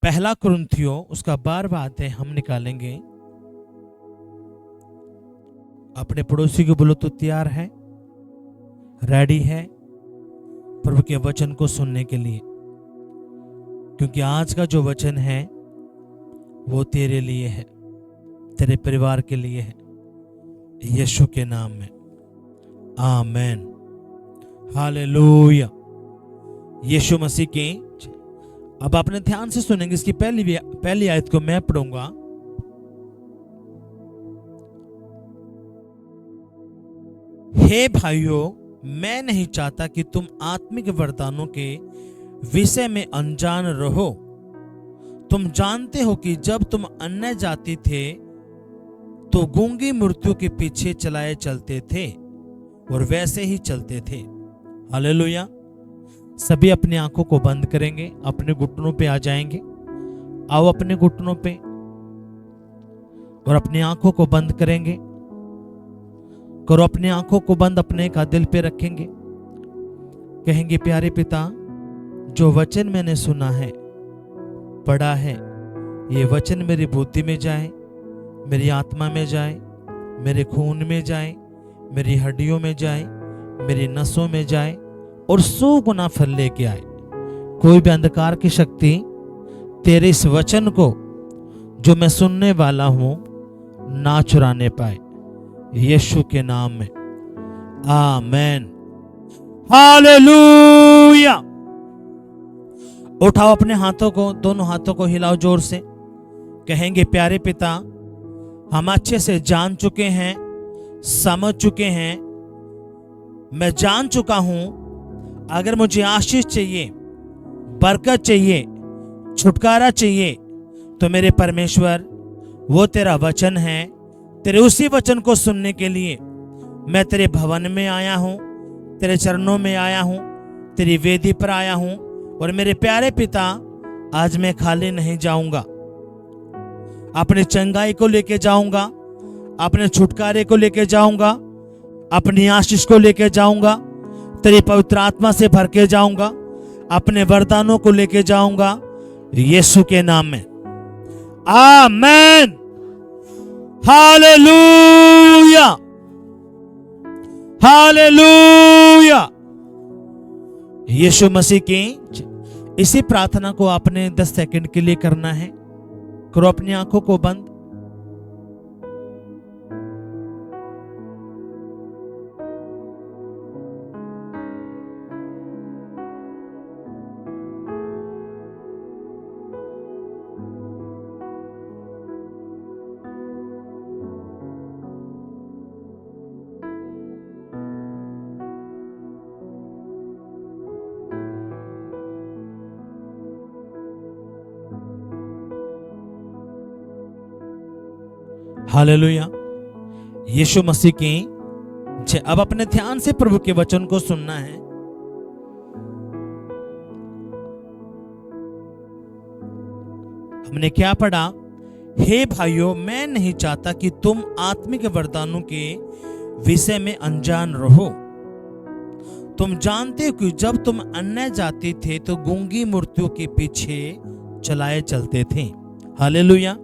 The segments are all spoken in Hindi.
पहला कुरिन्थियों उसका 12वां अध्याय हम निकालेंगे। अपने पड़ोसी को बोलो तो तैयार है, रेडी है प्रभु के वचन को सुनने के लिए, क्योंकि आज का जो वचन है वो तेरे लिए है, तेरे परिवार के लिए है, यीशु के नाम में। आमेन, हालेलुया। यीशु मसीह की। अब आपने ध्यान से सुनेंगे। इसकी पहली आयत को मैं पढ़ूंगा। हे भाइयों, मैं नहीं चाहता कि तुम आत्मिक वरदानों के विषय में अनजान रहो। तुम जानते हो कि जब तुम अन्य जाति थे तो गूंगी मूर्तियों के पीछे चलाए चलते थे और वैसे ही चलते थे। हालेलुया। सभी अपनी आंखों को बंद करेंगे, अपने घुटनों पे आ जाएंगे। आओ अपने घुटनों पे और अपनी आंखों को बंद करेंगे। करो अपनी आंखों को बंद, अपने का दिल पे रखेंगे। कहेंगे, प्यारे पिता, जो वचन मैंने सुना है, पढ़ा है, ये वचन मेरी बुद्धि में जाए, मेरी आत्मा में जाए, मेरे खून में जाए, मेरी हड्डियों में जाए, मेरी नसों में जाए और 100 गुना फल लेके आए। कोई भी अंधकार की शक्ति तेरे इस वचन को जो मैं सुनने वाला हूं ना चुराने पाए, यीशु के नाम में। आमेन, हालेलुया। उठाओ अपने हाथों को, दोनों हाथों को हिलाओ जोर से। कहेंगे, प्यारे पिता, हम अच्छे से जान चुके हैं, समझ चुके हैं। मैं जान चुका हूं, अगर मुझे आशीष चाहिए, बरकत चाहिए, छुटकारा चाहिए, तो मेरे परमेश्वर वो तेरा वचन है। तेरे उसी वचन को सुनने के लिए मैं तेरे भवन में आया हूं, तेरे चरणों में आया हूं, तेरी वेदी पर आया हूं। और मेरे प्यारे पिता, आज मैं खाली नहीं जाऊंगा। अपने चंगाई को लेके जाऊंगा, अपने छुटकारे को लेके जाऊंगा, अपनी आशीष को लेके जाऊंगा, तेरी पवित्र आत्मा से भर के जाऊंगा, अपने वरदानों को लेके जाऊंगा, यीशु के नाम में। आमेन, हालेलुया, हालेलुया। यीशु मसीह की। इसी प्रार्थना को आपने 10 सेकंड के लिए करना है। करो अपनी आंखों को बंद। हालेलुया, यीशु मसीह की। अब अपने ध्यान से प्रभु के वचन को सुनना है। हमने क्या पढ़ा? हे भाइयों, मैं नहीं चाहता कि तुम आत्मिक वरदानों के विषय में अनजान रहो। तुम जानते हो कि जब तुम अन्य जाति थे तो गूंगी मूर्तियों के पीछे चलाए चलते थे। हालेलुया,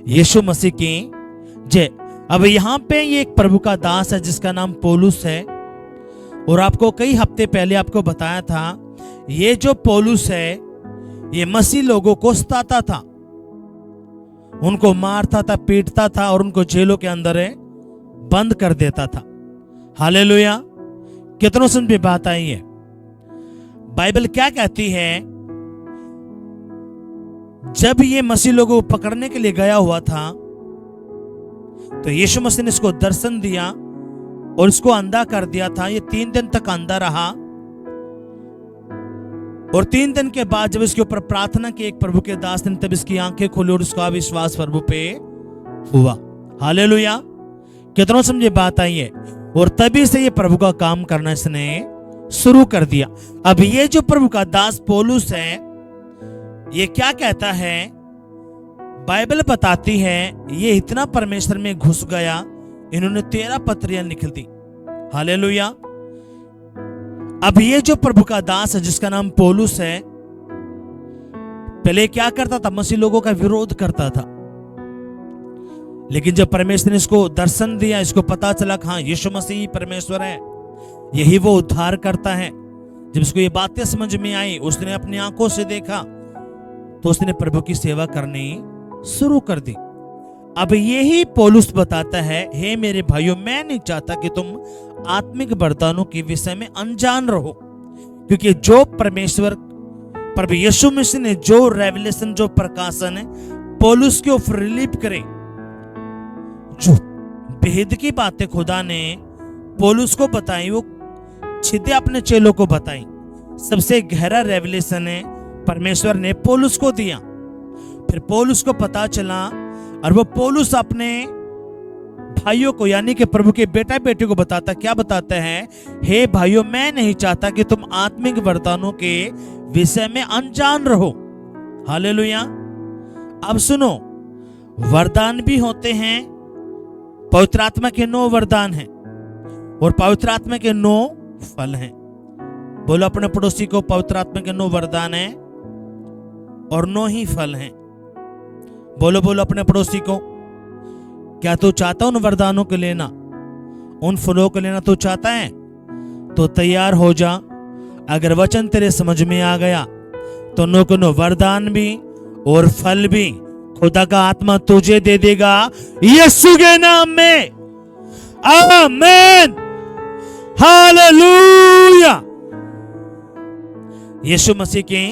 यीशु मसीह की जय। अब यहाँ पे ये एक प्रभु का दास है जिसका नाम पौलुस है। और आपको कई हफ्ते पहले आपको बताया था, ये जो पौलुस है ये मसीह लोगों को सताता था, उनको मारता था, पीटता था और उनको जेलों के अंदर बंद कर देता था। हालेलुया, कितनों समझ में बात आई है? बाइबल क्या कहती है? जब ये मसीह लोगों को पकड़ने के लिए गया हुआ था तो यीशु मसीह ने इसको दर्शन दिया और इसको अंधा कर दिया था। ये 3 दिन तक अंधा रहा और 3 दिन के बाद जब इसके ऊपर प्रार्थना की एक प्रभु के दास ने, तब इसकी आंखें खोली और उसका विश्वास प्रभु पे हुआ। हालेलुया, कितनों समझे बात आई है? और तभी से ये प्रभु का काम करना इसने शुरू कर दिया। अब ये जो प्रभु का दास पौलुस है, ये क्या कहता है? बाइबल बताती है ये इतना परमेश्वर में घुस गया, इन्होंने 13 पत्रियां लिख दी। हालेलुया। अब ये जो प्रभु का दास है जिसका नाम पौलुस है, पहले क्या करता था? मसीह लोगों का विरोध करता था। लेकिन जब परमेश्वर ने इसको दर्शन दिया, इसको पता चला कि हाँ, यीशु मसीह ही परमेश्वर है, यही वो उद्धार करता है, जब इसको ये बातें समझ में आई, उसने अपनी आंखों से देखा, तो उसने प्रभु की सेवा करनी शुरू कर दी। अब यही पौलुस बताता है, हे मेरे भाइयों, मैं नहीं चाहता कि तुम आत्मिक वरदानों के विषय में अनजान रहो, क्योंकि जो परमेश्वर प्रभु यीशु मसीह ने जो रेवलेशन, जो प्रकाशन है पौलुस के ऊपर रिलीव करे, जो भेद की बातें खुदा ने पौलुस को बताई, वो सीधे अपने चेलों को बताई। सबसे गहरा रेवलेशन है परमेश्वर ने पौलुस को दिया। फिर पौलुस को पता चला, और वो पौलुस अपने भाइयों को, यानी कि प्रभु के बेटा बेटी को बताता। क्या बताता है? हे भाइयों, मैं नहीं चाहता कि तुम आत्मिक वरदानों के विषय में अनजान रहो। हालेलुया। अब सुनो, वरदान भी होते हैं, पवित्र आत्मा के 9 वरदान हैं, और पवित्र आत्मा के 9 फल हैं। बोलो अपने पड़ोसी को, पवित्र आत्मा के 9 वरदान हैं और 9 ही फल हैं। बोलो बोलो अपने पड़ोसी को। क्या तू चाहता उन वरदानों को लेना, उन फलों को लेना तू चाहता है? तो तैयार हो जा। अगर वचन तेरे समझ में आ गया तो 9 के 9 वरदान भी और फल भी खुदा का आत्मा तुझे दे देगा, यीशु के नाम में। आमीन, हालेलुया, यीशु मसीह की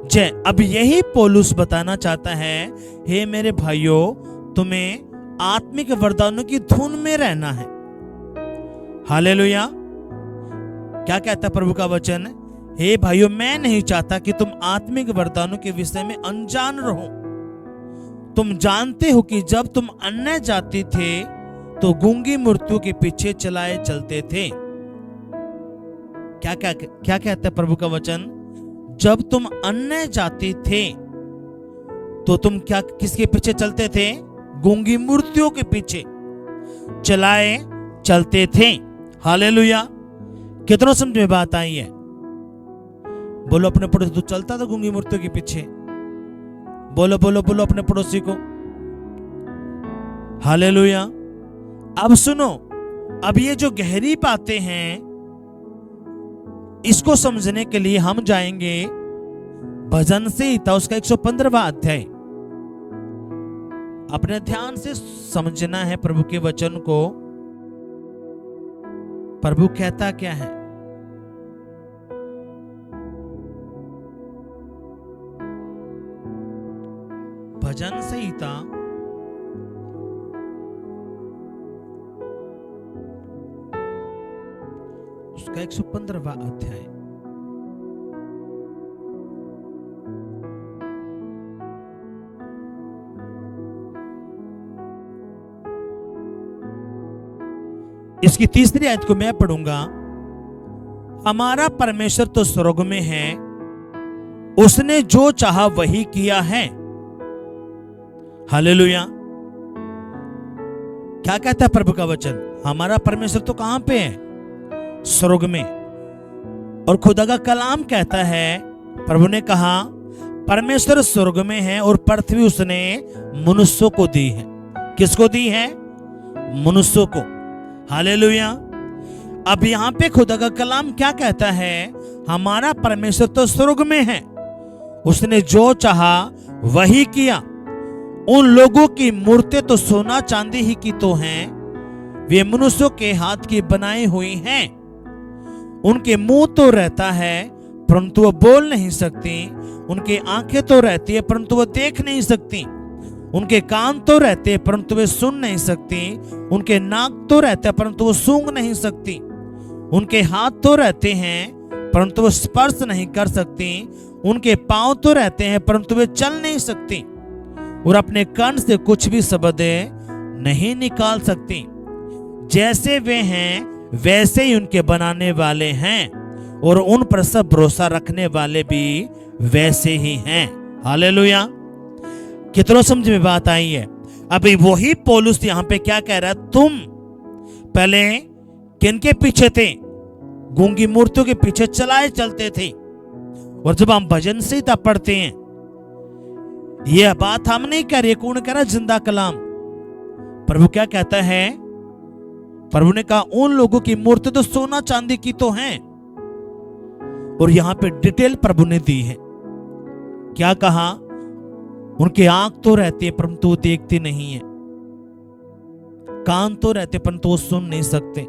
जय। अब यही पौलुस बताना चाहता है, हे मेरे भाइयों, तुम्हें आत्मिक वरदानों की धुन में रहना है। हालेलुया। क्या कहता है प्रभु का वचन? हे भाइयों, मैं नहीं चाहता कि तुम आत्मिक वरदानों के विषय में अनजान रहो। तुम जानते हो कि जब तुम अन्य जाति थे तो गूंगी मूर्तियों के पीछे चलाए चलते थे। क्या कहता है प्रभु का वचन? जब तुम अन्य जाति थे तो तुम क्या, किसके पीछे चलते थे? गूंगी मूर्तियों के पीछे चलाए चलते थे। हालेलुया। कितना समझ में बात आई है? बोलो अपने पड़ोसी, तू चलता था गूंगी मूर्तियों के पीछे? बोलो बोलो बोलो अपने पड़ोसी को। हालेलुया। अब सुनो, अब ये जो गहरी बातें हैं, इसको समझने के लिए हम जाएंगे भजन संहिता, उसका 115वां अध्याय। अपने ध्यान से समझना है प्रभु के वचन को। प्रभु कहता क्या है? भजन संहिता उसका 115वां अध्याय। इसकी 3री आयत को मैं पढ़ूंगा। हमारा परमेश्वर तो स्वर्ग में है, उसने जो चाहा वही किया है। हालेलुया। क्या कहता है प्रभु का वचन? हमारा परमेश्वर तो कहां पे है? स्वर्ग में। और खुदा का कलाम कहता है, प्रभु ने कहा परमेश्वर स्वर्ग में है और पृथ्वी उसने मनुष्यों को दी है। किसको दी है? मनुष्यों को। हालेलुया। अब यहां पे खुदा का कलाम क्या कहता है? हमारा परमेश्वर तो स्वर्ग में है, उसने जो चाहा वही किया। उन लोगों की मूर्तें तो सोना चांदी ही की तो हैं, वे मनुष्यों के हाथ की बनाई हुई हैं। उनके मुंह तो रहता है परंतु वह बोल नहीं सकती, उनकी आंखें तो रहती है परंतु वह देख नहीं सकती, उनके कान तो रहते हैं परंतु वे सुन नहीं सकती, उनके नाक तो रहते हैं परंतु वो सूंघ नहीं सकती, उनके हाथ तो रहते हैं परंतु वो स्पर्श नहीं कर सकती, उनके पांव तो रहते हैं परंतु वे चल नहीं सकती, और अपने कान से कुछ भी शब्द नहीं निकाल सकती। जैसे वे हैं वैसे ही उनके बनाने वाले हैं, और उन पर सब भरोसा रखने वाले भी वैसे ही हैं। हालेलुया। कितना समझ में बात आई है? अभी वही पौलुस यहां पे क्या कह रहा है? तुम पहले किनके पीछे थे? गूंगी मूर्तियों के पीछे चलाए चलते थे। और जब हम भजन संहिता पढ़ते हैं यह बात हम नहीं कर रहे, कौन कह रहा? जिंदा कलाम। प्रभु क्या कहता है? प्रभु ने कहा उन लोगों की मूर्ति तो सोना चांदी की तो है। और यहां पे डिटेल प्रभु ने दी है। क्या कहा? उनकी आंख तो रहती है परंतु वो देखती नहीं है, कान तो रहते परंतु वो सुन नहीं सकते,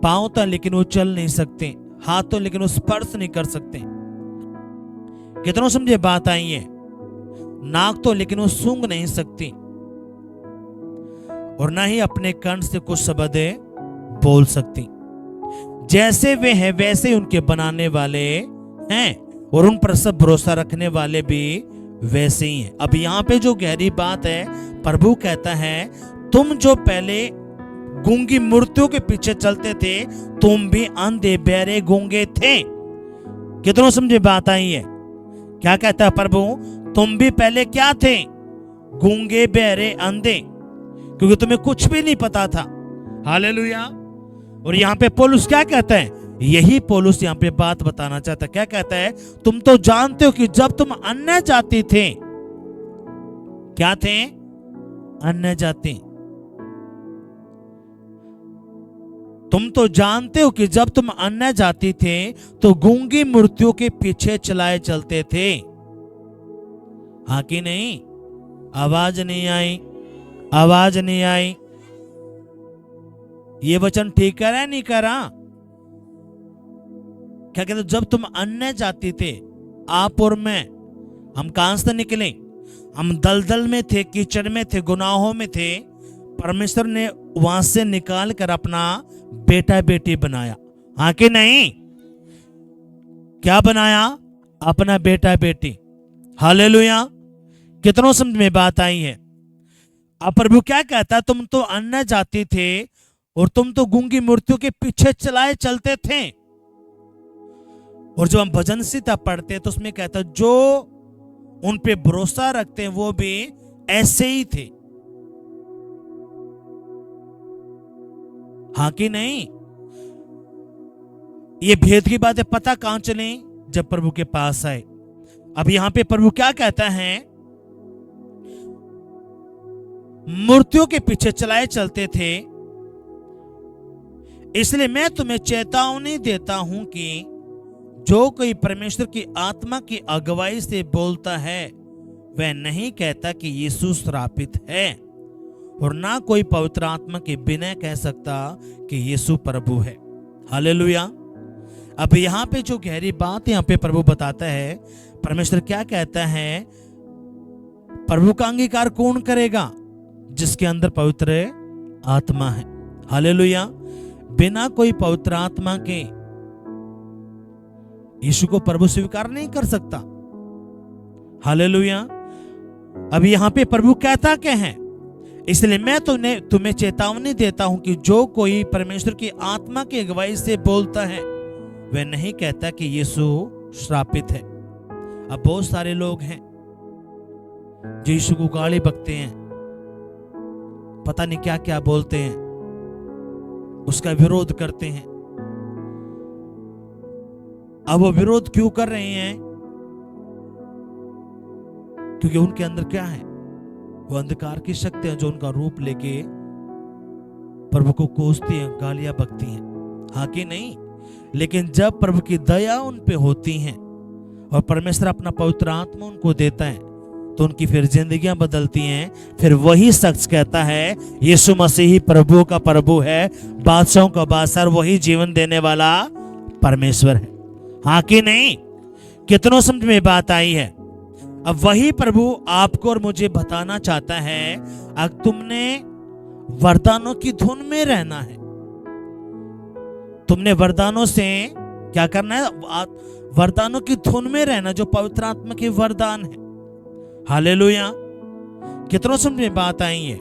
पांव तो लेकिन वो चल नहीं सकते, हाथ तो लेकिन वो स्पर्श नहीं कर सकते। कितनों समझे बात आई है? नाक तो लेकिन वो सूंघ नहीं सकती, और ना ही अपने कंठ से कुछ शब्द बोल सकती। जैसे वे हैं वैसे ही उनके बनाने वाले हैं, और उन पर सब भरोसा रखने वाले भी वैसे ही हैं। अब यहाँ पे जो गहरी बात है, प्रभु कहता है तुम जो पहले गूंगी मूर्तियों के पीछे चलते थे, तुम भी अंधे बहरे गूंगे थे। कितनों समझे बात आई है? क्या कहता है प्रभु? तुम भी पहले क्या थे? गूंगे बहरे अंधे, क्योंकि तुम्हें कुछ भी नहीं पता था। हालेलुया। और यहाँ पे पौलुस क्या कहता है? यही पौलुस यहाँ पे बात बताना चाहता है। क्या कहता है? तुम तो जानते हो कि जब तुम अन्य जाति थे, क्या थे? अन्य जाति। तुम तो जानते हो कि जब तुम अन्य जाति थे तो गूंगी मूर्तियों के पीछे चलाए चलते थे। हाँ कि नहीं? आवाज नहीं आई, आवाज नहीं आई। ये वचन ठीक कर रहा है नहीं कर रहा? क्या कहते? जब तुम अन्य जाति थे, आप और मैं, हम कहां से निकले? हम दलदल में थे, कीचड़ में थे, गुनाहों में थे। परमेश्वर ने वहां से निकाल कर अपना बेटा बेटी बनाया। हाँ कि नहीं? क्या बनाया? अपना बेटा बेटी। हालेलुया। कितनों समझ में बात आई है? अब प्रभु क्या कहता है? तुम तो अन्य जाति थे और तुम तो गूंगी मूर्तियों के पीछे चलाए चलते थे। और जब हम भजन सीता पढ़ते हैं तो उसमें कहता है जो उन पे भरोसा रखते हैं वो भी ऐसे ही थे। हाँ कि नहीं? ये भेद की बातें पता कहां चली? जब प्रभु के पास आए। अब यहां पे प्रभु क्या कहता है? मूर्तियों के पीछे चलाए चलते थे, इसलिए मैं तुम्हें चेतावनी देता हूं कि जो कोई परमेश्वर की आत्मा की अगुवाई से बोलता है वह नहीं कहता कि यीशु श्रापित है, और ना कोई पवित्र आत्मा के बिना कह सकता कि यीशु प्रभु है। हालेलुया। अब यहां पे जो गहरी बात यहां पे प्रभु बताता है, परमेश्वर क्या कहता है? प्रभु का अंगीकार कौन करेगा? जिसके अंदर पवित्र आत्मा है। हालेलुया। बिना कोई पवित्र आत्मा के यीशु को प्रभु स्वीकार नहीं कर सकता। हालेलुया। अब यहां पे प्रभु कहता क्या है? इसलिए मैं तुम्हें चेतावनी देता हूं कि जो कोई परमेश्वर की आत्मा की अगुवाई से बोलता है वह नहीं कहता कि यीशु श्रापित है। अब बहुत सारे लोग हैं जो यीशु को गाली बकते हैं, पता नहीं क्या क्या बोलते हैं, उसका विरोध करते हैं। अब वो विरोध क्यों कर रहे हैं? क्योंकि उनके अंदर क्या है? वो अंधकार की शक्तियां जो उनका रूप लेके प्रभु को कोसती हैं, गालियां बकती हैं। हाँ कि नहीं? लेकिन जब प्रभु की दया उन पे होती है और परमेश्वर अपना पवित्र आत्मा उनको देता है तो उनकी फिर जिंदगियां बदलती हैं। फिर वही शख्स कहता है यीशु मसीह ही प्रभु का प्रभु है, बादशाहों का बादशाह, वही जीवन देने वाला परमेश्वर है। हाँ कि नहीं? कितनों समझ में बात आई है? अब वही प्रभु आपको और मुझे बताना चाहता है, अगर तुमने वरदानों की धुन में रहना है, तुमने वरदानों से क्या करना है? वरदानों की धुन में रहना, जो पवित्र आत्मा के वरदान है। हालेलुया। कितनों समझ में बात आई है?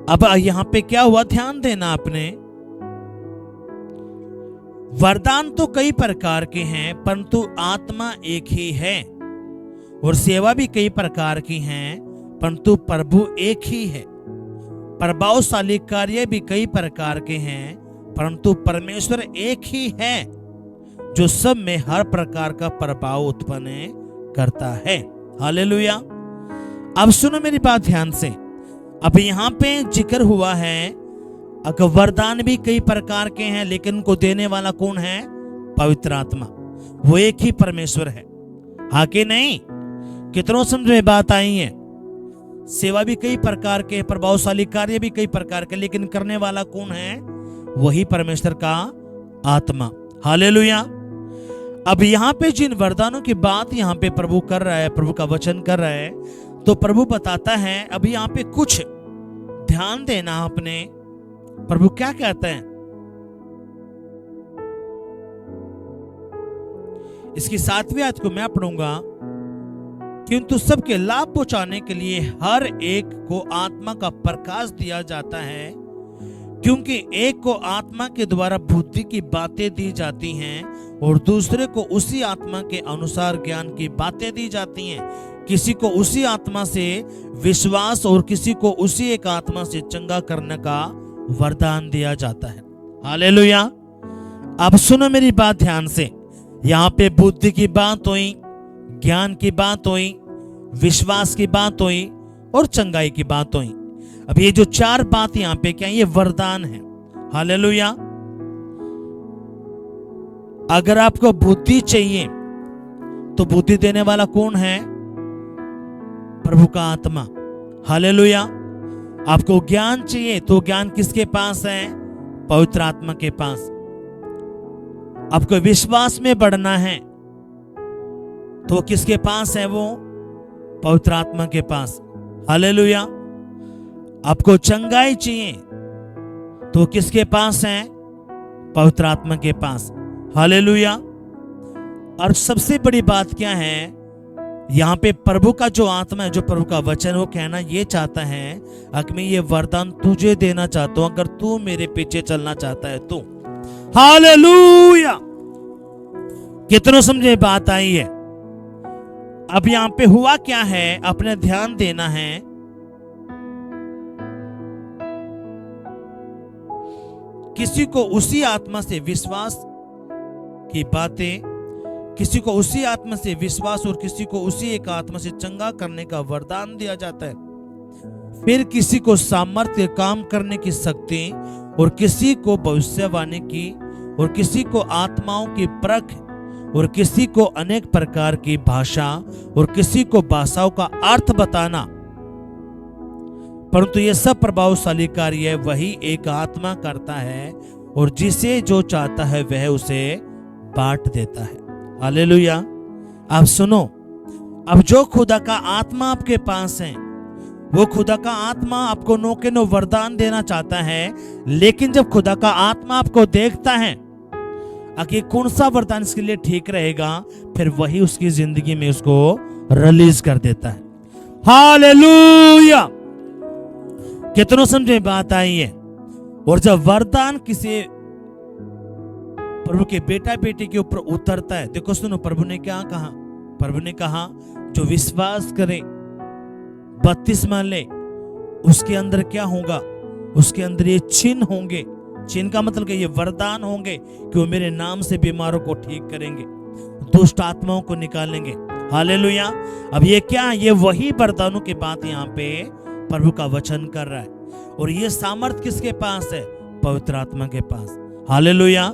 अब यहां पे क्या हुआ? ध्यान देना आपने। वरदान तो कई प्रकार के हैं परंतु आत्मा एक ही है, और सेवा भी कई प्रकार की हैं परंतु प्रभु एक ही है। प्रभावशाली कार्य भी कई प्रकार के हैं परंतु परमेश्वर एक ही है, जो सब में हर प्रकार का प्रभाव उत्पन्न करता है। हालेलुया। अब सुनो मेरी बात ध्यान से। अब यहाँ पे जिक्र हुआ है अगर वरदान भी कई प्रकार के हैं, लेकिन उनको देने वाला कौन है? पवित्र आत्मा। वो एक ही परमेश्वर है, हाँ कि नहीं? कितनों समझ में बात आई है? सेवा भी कई प्रकार के, प्रभावशाली कार्य भी कई प्रकार के, लेकिन करने वाला कौन है? वही परमेश्वर का आत्मा। हालेलुया। अब यहाँ पे जिन वरदानों की बात यहाँ पे प्रभु कर रहा है, प्रभु का वचन कर रहा है, तो प्रभु बताता है अब यहाँ पे कुछ ध्यान देना आपने। प्रभु क्या कहते हैं? इसकी 7वीं आयत को मैं पढ़ूंगा। किंतु सबके लाभ पहुंचाने के लिए हर एक को आत्मा का प्रकाश दिया जाता है, क्योंकि एक को आत्मा के द्वारा बुद्धि की बातें दी जाती हैं और दूसरे को उसी आत्मा के अनुसार ज्ञान की बातें दी जाती हैं। किसी को उसी आत्मा से विश्वास और किसी को उसी एक आत्मा से चंगा करने का वरदान दिया जाता है। हालेलुया। अब सुनो मेरी बात ध्यान से। यहाँ पे बुद्धि की बात हुई, ज्ञान की बात हुई, विश्वास की बात हुई और चंगाई की बात हुई। अब ये जो 4 बात यहाँ पे क्या है? ये वरदान है। हालेलुया। अगर आपको बुद्धि चाहिए तो बुद्धि देने वाला कौन है? प्रभु का आत्मा। हालेलुया। आपको ज्ञान चाहिए तो ज्ञान किसके पास है? पवित्र आत्मा के पास। आपको विश्वास में बढ़ना है तो किसके पास है? वो पवित्र आत्मा के पास। हालेलुया। आपको चंगाई चाहिए तो किसके पास है? पवित्र आत्मा के पास। हालेलुया। और सबसे बड़ी बात क्या है? यहाँ पे प्रभु का जो आत्मा है, जो प्रभु का वचन, वो कहना ये चाहता है कि मैं ये वरदान तुझे देना चाहता हूं अगर तू मेरे पीछे चलना चाहता है तो। हालेलुया। कितनों समझे बात आई है? अब यहाँ पे हुआ क्या है? अपने ध्यान देना है। किसी को उसी आत्मा से विश्वास की बातें, किसी को उसी आत्मा से विश्वास और किसी को उसी एक आत्मा से चंगा करने का वरदान दिया जाता है। फिर किसी को सामर्थ्य काम करने की शक्ति और किसी को भविष्यवाणी की और किसी को आत्माओं की परख और किसी को अनेक प्रकार की भाषा और किसी को भाषाओं का अर्थ बताना। परंतु यह सब प्रभावशाली कार्य वही एक आत्मा करता है और जिसे जो चाहता है वह उसे बांट देता है। हालेलुया। अब सुनो, अब जो खुदा का आत्मा आपके पास है, वो खुदा का आत्मा आपको नो के नो वरदान देना चाहता है, लेकिन जब खुदा का आत्मा आपको देखता है कि कौन सा वरदान इसके लिए ठीक रहेगा, फिर वही उसकी जिंदगी में उसको रिलीज कर देता है। हालेलुया। कितनों समझे बात आई है? और जब वरदान किसी प्रभु के बेटा बेटी के ऊपर उतरता है, देखो सुनो, प्रभु ने क्या कहा? प्रभु ने कहा जो विश्वास करे, बपतिस्मा ले, उसके अंदर क्या होगा? उसके अंदर ये चिन्ह होंगे। चिन्ह का मतलब कि ये वरदान होंगे कि वो मेरे नाम से बीमारों को ठीक करेंगे, दुष्ट आत्माओं को निकालेंगे। हालेलुया। अब ये क्या? ये वही वरदानों की बात यहाँ पे प्रभु का वचन कर रहा है। और ये सामर्थ किसके पास है? पवित्र आत्मा के पास। हालेलुया।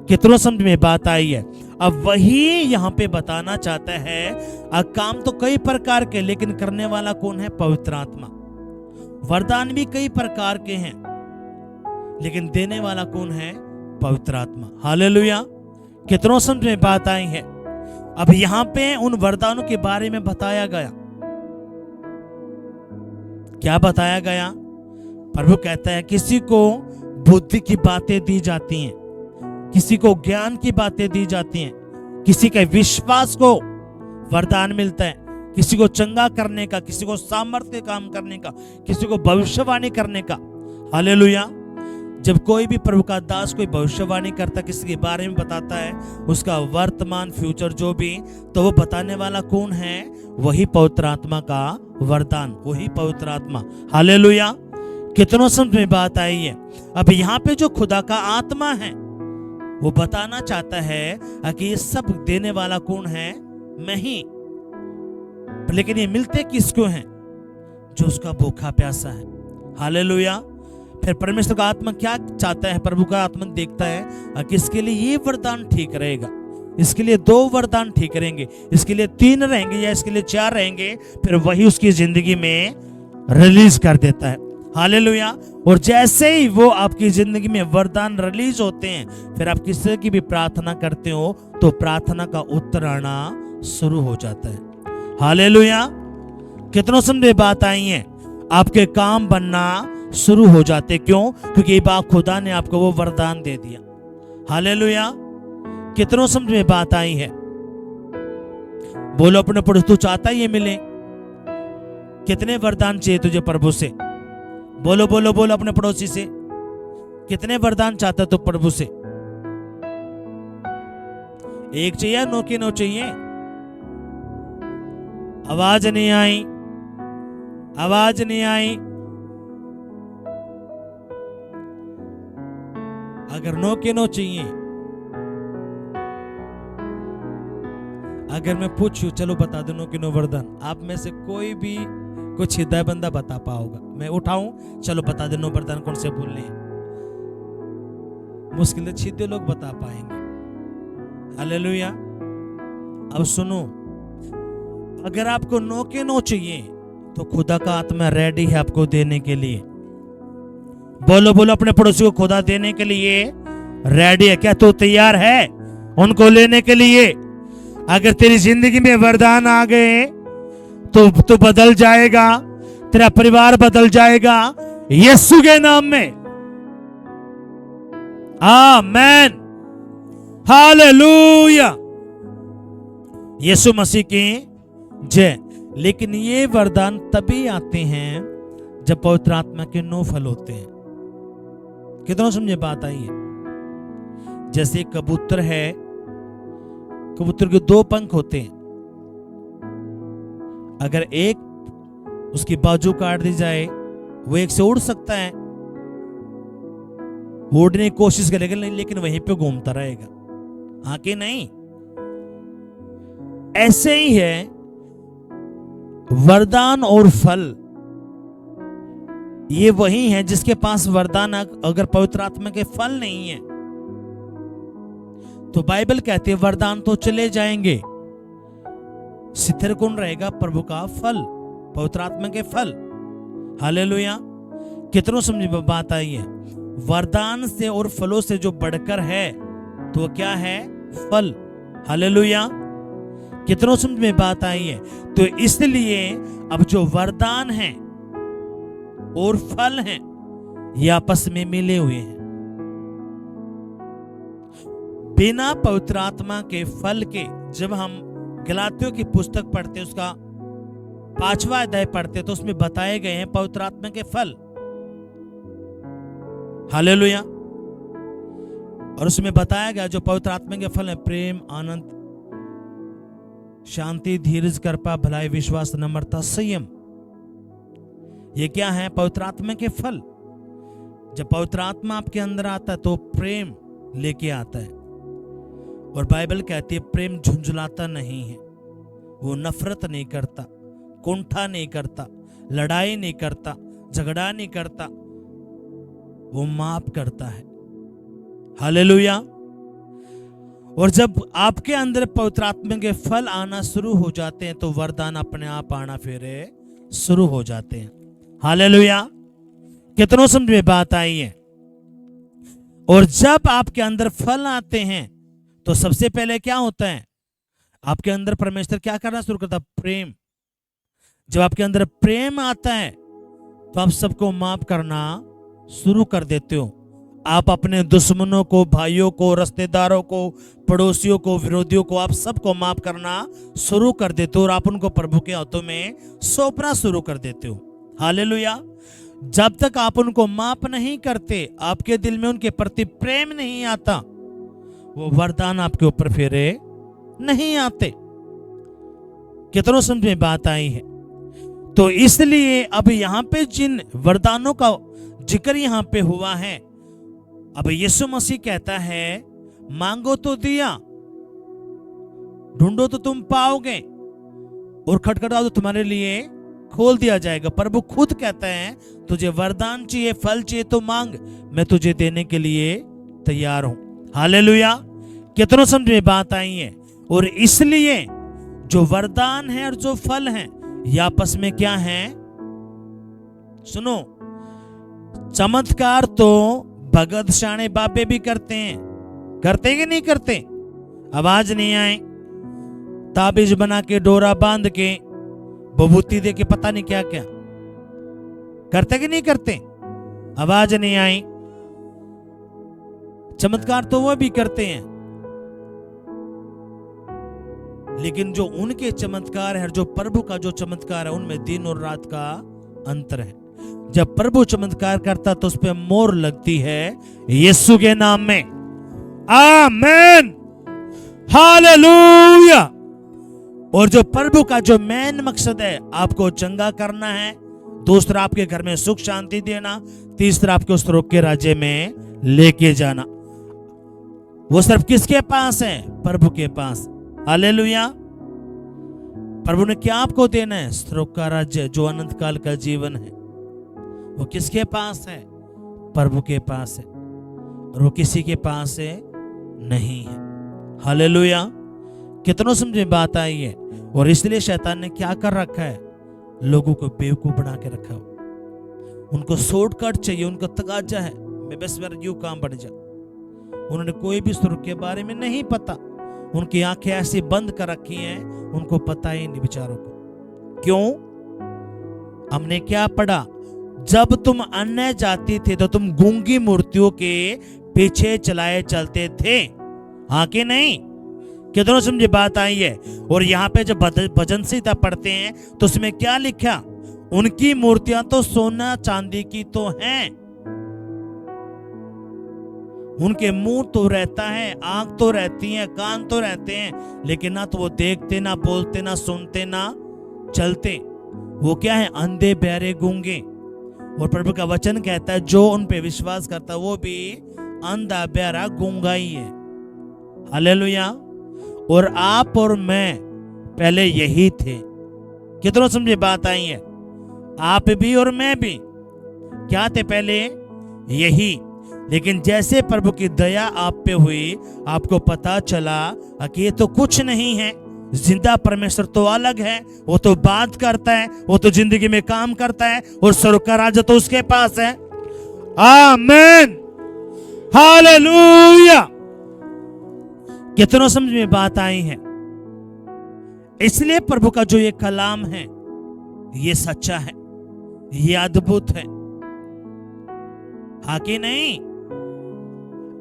कितनों समझ में बात आई है? अब वही यहाँ पे बताना चाहता है काम तो कई प्रकार के, लेकिन करने वाला कौन है? पवित्र आत्मा। वरदान भी कई प्रकार के हैं, लेकिन देने वाला कौन है? पवित्र आत्मा। हालेलुया। कितनों समझ में बात आई है? अब यहाँ पे उन वरदानों के बारे में बताया गया। क्या बताया गया? प्रभु कहता है किसी को बुद्धि की बातें दी जाती हैं, किसी को ज्ञान की बातें दी जाती हैं, किसी के विश्वास को वरदान मिलता है, किसी को चंगा करने का, किसी को सामर्थ्य काम करने का, किसी को भविष्यवाणी करने का। हालेलुया। जब कोई भी प्रभु का दास कोई भविष्यवाणी करता, किसी के बारे में बताता है, उसका वर्तमान फ्यूचर जो भी, तो वो बताने वाला कौन है? वही पवित्र आत्मा का वरदान, वही पवित्र आत्मा। हालेलुया। कितनों समझ में बात आई है? अब यहाँ पे जो खुदा का आत्मा है वो बताना चाहता है कि ये सब देने वाला कौन है? मैं ही। लेकिन ये मिलते किसको हैं? जो उसका भूखा प्यासा है। हालेलुया। फिर परमेश्वर का आत्मा क्या चाहता है? प्रभु का आत्मा देखता है कि इसके लिए ये वरदान ठीक रहेगा, इसके लिए 2 वरदान ठीक रहेंगे, इसके लिए 3 रहेंगे या इसके लिए 4 रहेंगे, फिर वही उसकी जिंदगी में रिलीज कर देता है। हालेलुया। और जैसे ही वो आपकी जिंदगी में वरदान रिलीज होते हैं, फिर आप किसी की भी प्रार्थना करते हो तो प्रार्थना का उत्तर आना शुरू हो जाता है। हालेलुया। कितनों समझ बात आई है? आपके काम बनना शुरू हो जाते। क्यों? क्योंकि बाप खुदा ने आपको वो वरदान दे दिया। हालेलुया। कितनों समझ में बात आई है? बोलो अपने पड़ोस, तू चाहता ये मिले? कितने वरदान चाहिए तुझे प्रभु से? बोलो बोलो बोलो अपने पड़ोसी से, कितने वरदान चाहता तू प्रभु से? 1 चाहिए, 9 के 9 चाहिए? आवाज नहीं आई, आवाज नहीं आई। अगर 9 के 9 चाहिए, अगर मैं पूछूं, चलो बता दो 9 के 9 वरदान, आप में से कोई भी कुछ हृदय बंदा बता पाओगा? मैं उठाऊं, चलो बता दो 9 वरदान कौन से बोलने हैं? मुश्किल से 6 लोग बता पाएंगे। हालेलुया। अब सुनो, अगर आपको 9 के 9 चाहिए तो खुदा का आत्मा रेडी है आपको देने के लिए। बोलो बोलो अपने पड़ोसी को, खुदा देने के लिए रेडी है। क्या तू तैयार है उनको लेने के लिए? अगर तेरी जिंदगी में वरदान आ गए तो तू बदल जाएगा, तेरा परिवार बदल जाएगा यीशु के नाम में। आमेन। हालेलुया। यीशु मसीह की जय। लेकिन ये वरदान तभी आते हैं जब पवित्र आत्मा के 9 फल होते हैं। कितना समझे बात आई है? जैसे कबूतर है, कबूतर के 2 पंख होते हैं। अगर एक उसकी बाजू काट दी जाए, वो एक से उड़ सकता है, उड़ने की कोशिश करेगा लेकिन वहीं पे घूमता रहेगा। हाँ कि नहीं? ऐसे ही है वरदान और फल, ये वही है जिसके पास वरदान अगर पवित्र आत्मा के फल नहीं है तो बाइबल कहती है वरदान तो चले जाएंगे, स्थिर कौन रहेगा? प्रभु का फल, पवित्र आत्मा के फल। हालेलुया। कितनों समझ बात आई है? वरदान से और फलों से जो बढ़कर है तो क्या है? फल। हालेलुया। कितनों समझ में बात आई है? तो इसलिए अब जो वरदान है और फल हैं ये आपस में मिले हुए हैं। बिना पवित्र आत्मा के फल के, जब हम गलातियों की पुस्तक पढ़ते हैं, उसका 5वां अध्याय पढ़ते हैं, तो उसमें बताए गए हैं पवित्र आत्मा के फल। हालेलुया। और उसमें बताया गया जो पवित्र आत्मा के फल है, प्रेम, आनंद, शांति, धीरज, कृपा, भलाई, विश्वास, नम्रता, संयम। ये क्या है? पवित्र आत्मा के फल। जब पवित्र आत्मा आपके अंदर आता है तो प्रेम लेके आता है। और बाइबल कहती है प्रेम झुंझलाता नहीं है, वो नफरत नहीं करता, कुंठा नहीं करता, लड़ाई नहीं करता, झगड़ा नहीं करता, वो माफ करता है। हालेलुया। और जब आपके अंदर पवित्र आत्मा के फल आना शुरू हो जाते हैं तो वरदान अपने आप आना फिर शुरू हो जाते हैं। हालेलुया। कितनों समझ में बात आई है? और जब आपके अंदर फल आते हैं तो सबसे पहले क्या होता है? आपके अंदर परमेश्वर क्या करना शुरू करता है? प्रेम। जब आपके अंदर प्रेम आता है तो आप सबको माफ करना शुरू कर देते हो। आप अपने दुश्मनों को, भाइयों को, रिश्तेदारों को, पड़ोसियों को, विरोधियों को, आप सबको माफ करना शुरू कर देते हो और आप उनको प्रभु के हाथों में सौंपना शुरू कर देते हो। हालेलुया। जब तक आप उनको माफ नहीं करते, आपके दिल में उनके प्रति प्रेम नहीं आता, वो वरदान आपके ऊपर फिर नहीं आते। कितनों समझ में बात आई है? तो इसलिए अब यहां पे जिन वरदानों का जिक्र यहां पे हुआ है, अब यीशु मसीह कहता है मांगो तो दिया, ढूंढो तो तुम पाओगे, और खटखटाओ तो तुम्हारे लिए खोल दिया जाएगा। प्रभु खुद कहते हैं तुझे वरदान चाहिए, फल चाहिए तो मांग, मैं तुझे देने के लिए तैयार हूं। हालेलुया। कितनों समझ में बात आई है। और इसलिए जो वरदान है और जो फल है ये आपस में क्या है? सुनो, चमत्कार तो भगत शाणे बाबे भी करते हैं, करते कि नहीं करते? आवाज नहीं आए, ताबीज बना के डोरा बांध के बबूती दे के पता नहीं क्या क्या करते कि नहीं करते? आवाज नहीं आई। चमत्कार तो वो भी करते हैं, लेकिन जो उनके चमत्कार है, जो प्रभु का जो चमत्कार है, उनमें दिन और रात का अंतर है। जब प्रभु चमत्कार करता तो उस पर मोहर लगती है यीशु के नाम में। आमेन, हालेलुया। और जो प्रभु का जो मेन मकसद है, आपको चंगा करना है, दूसरा आपके घर में सुख शांति देना, तीसरा आपके उस रोग के राज्य में लेके जाना। वो सिर्फ किसके पास है? प्रभु के पास। हालेलुया। प्रभु ने क्या आपको देना है? स्वर्ग का राज्य, जो अनंत काल का जीवन है, वो किसके पास है? प्रभु के पास है, और वो किसी के पास है नहीं है। हालेलुया। कितनों समझ बात आई है। और इसलिए शैतान ने क्या कर रखा है? लोगों को बेवकूफ बना के रखा है। उनको शॉर्टकट चाहिए, उनको तगाजा है, मैं बस मेरा यूं काम बढ़ जा। उन्होंने कोई भी स्वर्ग के बारे में नहीं पता, उनकी आंखें ऐसी बंद कर रखी हैं, उनको पता ही नहीं बेचारों को। क्यों? हमने क्या पढ़ा? जब तुम अन्य जाति थे तो तुम गूंगी मूर्तियों के पीछे चलाए चलते थे, हाँ कि नहीं? कितनों समझे बात आई है। और यहाँ पे जब भजन संहिता पढ़ते हैं तो उसमें क्या लिखा? उनकी मूर्तियां तो सोना चांदी की तो हैं, उनके मुंह तो रहता है, आंख तो रहती है, कान तो रहते हैं, लेकिन ना तो वो देखते, ना बोलते, ना सुनते, ना चलते। वो क्या है? अंधे बहरे गूंगे। और प्रभु का वचन कहता है जो उन पे विश्वास करता है वो भी अंधा बहरा गूंगा ही है। हालेलुया। और आप और मैं पहले यही थे। कितनों समझे बात आई है। आप भी और मैं भी क्या थे? पहले यही। लेकिन जैसे प्रभु की दया आप पे हुई, आपको पता चला कि ये तो कुछ नहीं है, जिंदा परमेश्वर तो अलग है, वो तो बात करता है, वो तो जिंदगी में काम करता है, और स्वर्ग का राज्य तो उसके पास है। आमीन, हालेलुया। कितनों समझ में बात आई है। इसलिए प्रभु का जो ये कलाम है ये सच्चा है, ये अद्भुत है, हाँ कि नहीं?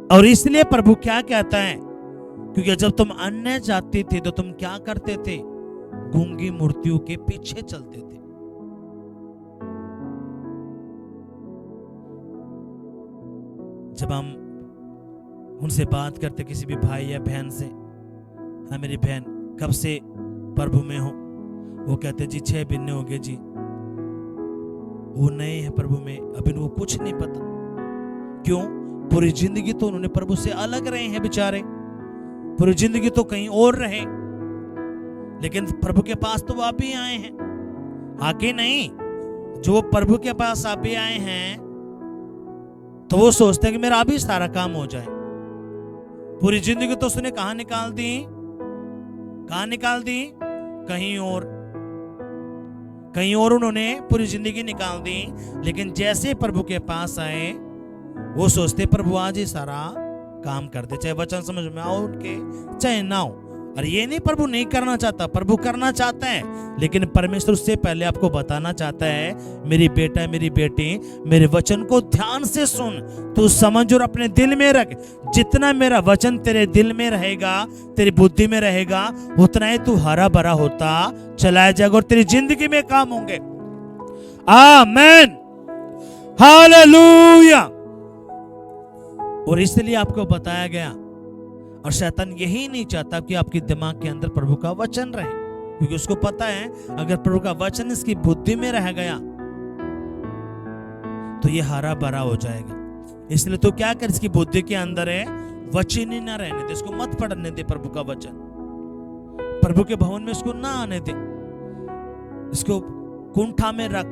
और इसलिए प्रभु क्या कहता है? क्योंकि जब तुम अन्य जाति थे तो तुम क्या करते थे? गूंगी मूर्तियों के पीछे चलते थे। जब हम उनसे बात करते, किसी भी भाई या बहन से, हाँ मेरी बहन कब से प्रभु में हो, वो कहते जी 6 महीने हो गए जी। वो नए हैं प्रभु में, अभी उनको कुछ नहीं पता। क्यों? पूरी जिंदगी तो उन्होंने प्रभु से अलग रहे हैं बेचारे, पूरी जिंदगी तो कहीं और रहे, लेकिन प्रभु के पास तो वो आप ही आए हैं, आगे नहीं। जो प्रभु के पास आप ही आए हैं तो वो सोचते हैं कि मेरा अभी सारा काम हो जाए। पूरी जिंदगी तो उसने कहां निकाल दी? कहां निकाल दी? कहीं और उन्होंने पूरी जिंदगी निकाल दी। लेकिन जैसे प्रभु के पास आए वो सोचते प्रभु आज ही सारा काम कर दे, चाहे वचन समझ में आओ उनके चाहे ना हो। और ये नहीं प्रभु नहीं करना चाहता, प्रभु करना चाहता है, लेकिन परमेश्वर उससे पहले आपको बताना चाहता है मेरी बेटा मेरी बेटी मेरे वचन को ध्यान से सुन, तू समझ और अपने दिल में रख। जितना मेरा वचन तेरे दिल में रहेगा, तेरी बुद्धि में रहेगा, उतना ही तू हरा भरा होता चलाया जाएगा और तेरी जिंदगी में काम होंगे। आमीन, हालेलुया। और इसलिए आपको बताया गया, और शैतान यही नहीं चाहता कि आपके दिमाग के अंदर प्रभु का वचन रहे, क्योंकि उसको पता है अगर प्रभु का वचन इसकी बुद्धि में रह गया तो ये हरा भरा हो जाएगा। इसलिए तो क्या कर, इसकी बुद्धि के अंदर है वचन ही ना रहने दे, इसको मत पढ़ने दे प्रभु का वचन, प्रभु के भवन में उसको ना आने दे। इसको कुंठा में रख,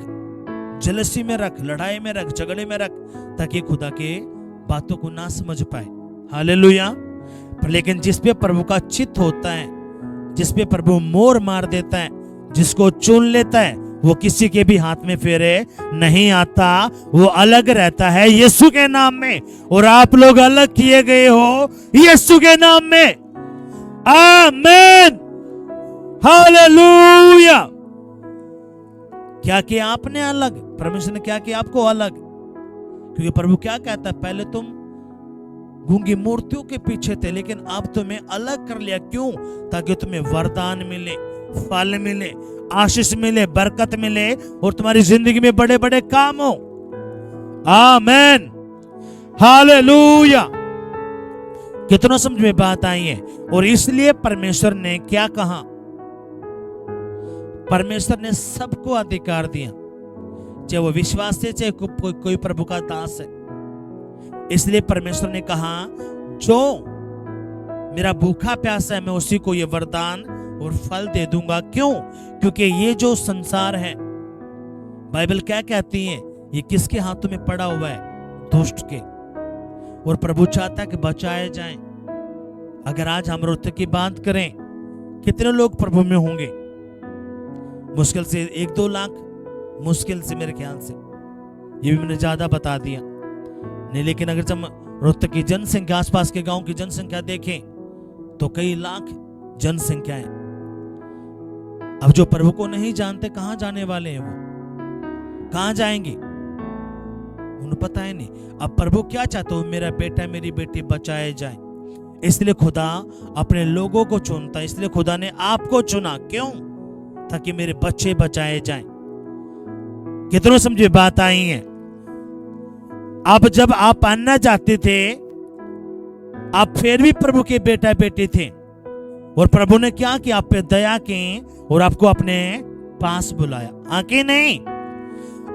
जलसी में रख, लड़ाई में रख, झगड़े में रख, ताकि खुदा के बातों को ना समझ पाए। हालेलुया। पर लेकिन जिस पे प्रभु का चित्त होता है, जिस पे प्रभु मोर मार देता है, जिसको चुन लेता है, वो किसी के भी हाथ में फेरे नहीं आता, वो अलग रहता है यीशु के नाम में। और आप लोग अलग किए गए हो यीशु के नाम में। आमीन, हालेलुया। क्या किया आपने अलग, परमेश्वर ने क्या किया आपको अलग। क्योंकि प्रभु क्या कहता है, पहले तुम गूंगी मूर्तियों के पीछे थे, लेकिन अब तुम्हें अलग कर लिया। क्यों? ताकि तुम्हें वरदान मिले, फल मिले, आशीष मिले, बरकत मिले, और तुम्हारी जिंदगी में बड़े बड़े काम हो। आमीन, हालेलुया। कितना समझ में बात आई है। और इसलिए परमेश्वर ने क्या कहा, परमेश्वर ने सबको अधिकार दिया, चाहे वो विश्वास है, चाहे कोई प्रभु का दास है। इसलिए परमेश्वर ने कहा, जो मेरा भूखा प्यासा है मैं उसी को ये वरदान और फल दे दूंगा। क्यों? क्योंकि ये जो संसार है, बाइबल क्या कहती है, ये किसके हाथों में पड़ा हुआ है? दुष्ट के। और प्रभु चाहता है कि बचाए जाएं। अगर आज हम रोते की बात करें, कितने लोग प्रभु में होंगे? मुश्किल से 1-2 लाख, मुश्किल से, मेरे ख्याल से। ये भी मैंने ज्यादा बता दिया नहीं, लेकिन अगर हम रोहतक की जनसंख्या, आसपास के गांव की जनसंख्या देखें तो कई लाख जनसंख्या है। अब जो प्रभु को नहीं जानते कहां जाने वाले हैं? वो कहां जाएंगे? उन्हें पता है नहीं। अब प्रभु क्या चाहते हो, मेरा बेटा मेरी बेटी बचाए जाए। इसलिए खुदा अपने लोगों को चुनता है। इसलिए खुदा ने आपको चुना। क्यों? ताकि मेरे बच्चे बचाए जाएं। कितनों समझे बात आई है। अब जब आप अन्ना जाते थे, आप फिर भी प्रभु के बेटा बेटी थे, और प्रभु ने क्या किया, आप पे दया की और आपको अपने पास बुलाया। आके नहीं,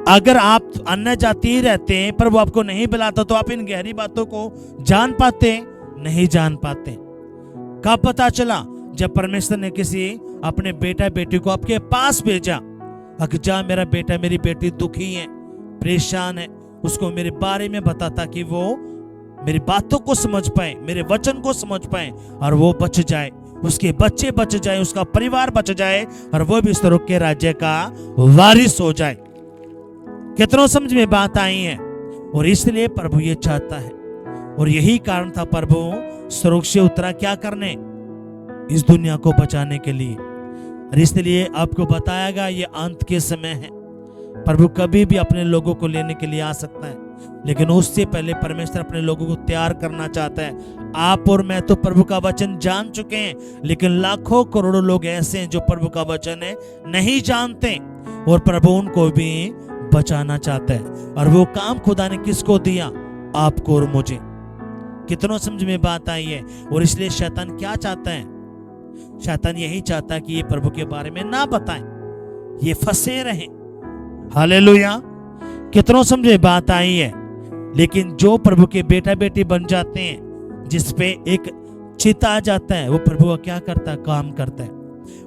अगर आप अन्य जाति ही रहते, प्रभु आपको नहीं बुलाता, तो आप इन गहरी बातों को जान पाते? नहीं जान पाते। कब पता चला? जब परमेश्वर ने किसी अपने बेटा बेटी को आपके पास भेजा। अगर जा, मेरा बेटा मेरी बेटी दुखी है, परेशान है, उसको मेरे बारे में बताता कि वो मेरी बातों को समझ पाए, मेरे वचन को समझ पाए, और वो बच जाए, उसके बच्चे बच जाए, उसका परिवार बच जाए, और वो भी स्वर्ग के राज्य का वारिस हो जाए। कितनों समझ में बात आई है। और इसलिए प्रभु ये चाहता है, और यही कारण था प्रभु स्वर्ग से उतरा क्या करने? इस दुनिया को बचाने के लिए। और इसलिए आपको बताया गया ये अंत के समय है। प्रभु कभी भी अपने लोगों को लेने के लिए आ सकता है, लेकिन उससे पहले परमेश्वर अपने लोगों को तैयार करना चाहता है। आप और मैं तो प्रभु का वचन जान चुके हैं, लेकिन लाखों करोड़ों लोग ऐसे हैं जो प्रभु का वचन है नहीं जानते, और प्रभु उनको भी बचाना चाहता है। और वो काम खुदा ने किसको दिया? आपको और मुझे। कितनों समझ में बात आई है। और इसलिए शैतान क्या चाहता है? शैतान यही चाहता है कि ये प्रभु के बारे में ना बताएं, ये फंसे रहें। हालेलुया। कितनों समझे बात आई है। लेकिन जो प्रभु के बेटा बेटी बन जाते हैं, जिस पे एक चित्त आ जाता है, वो प्रभु का क्या करता है? काम करता है।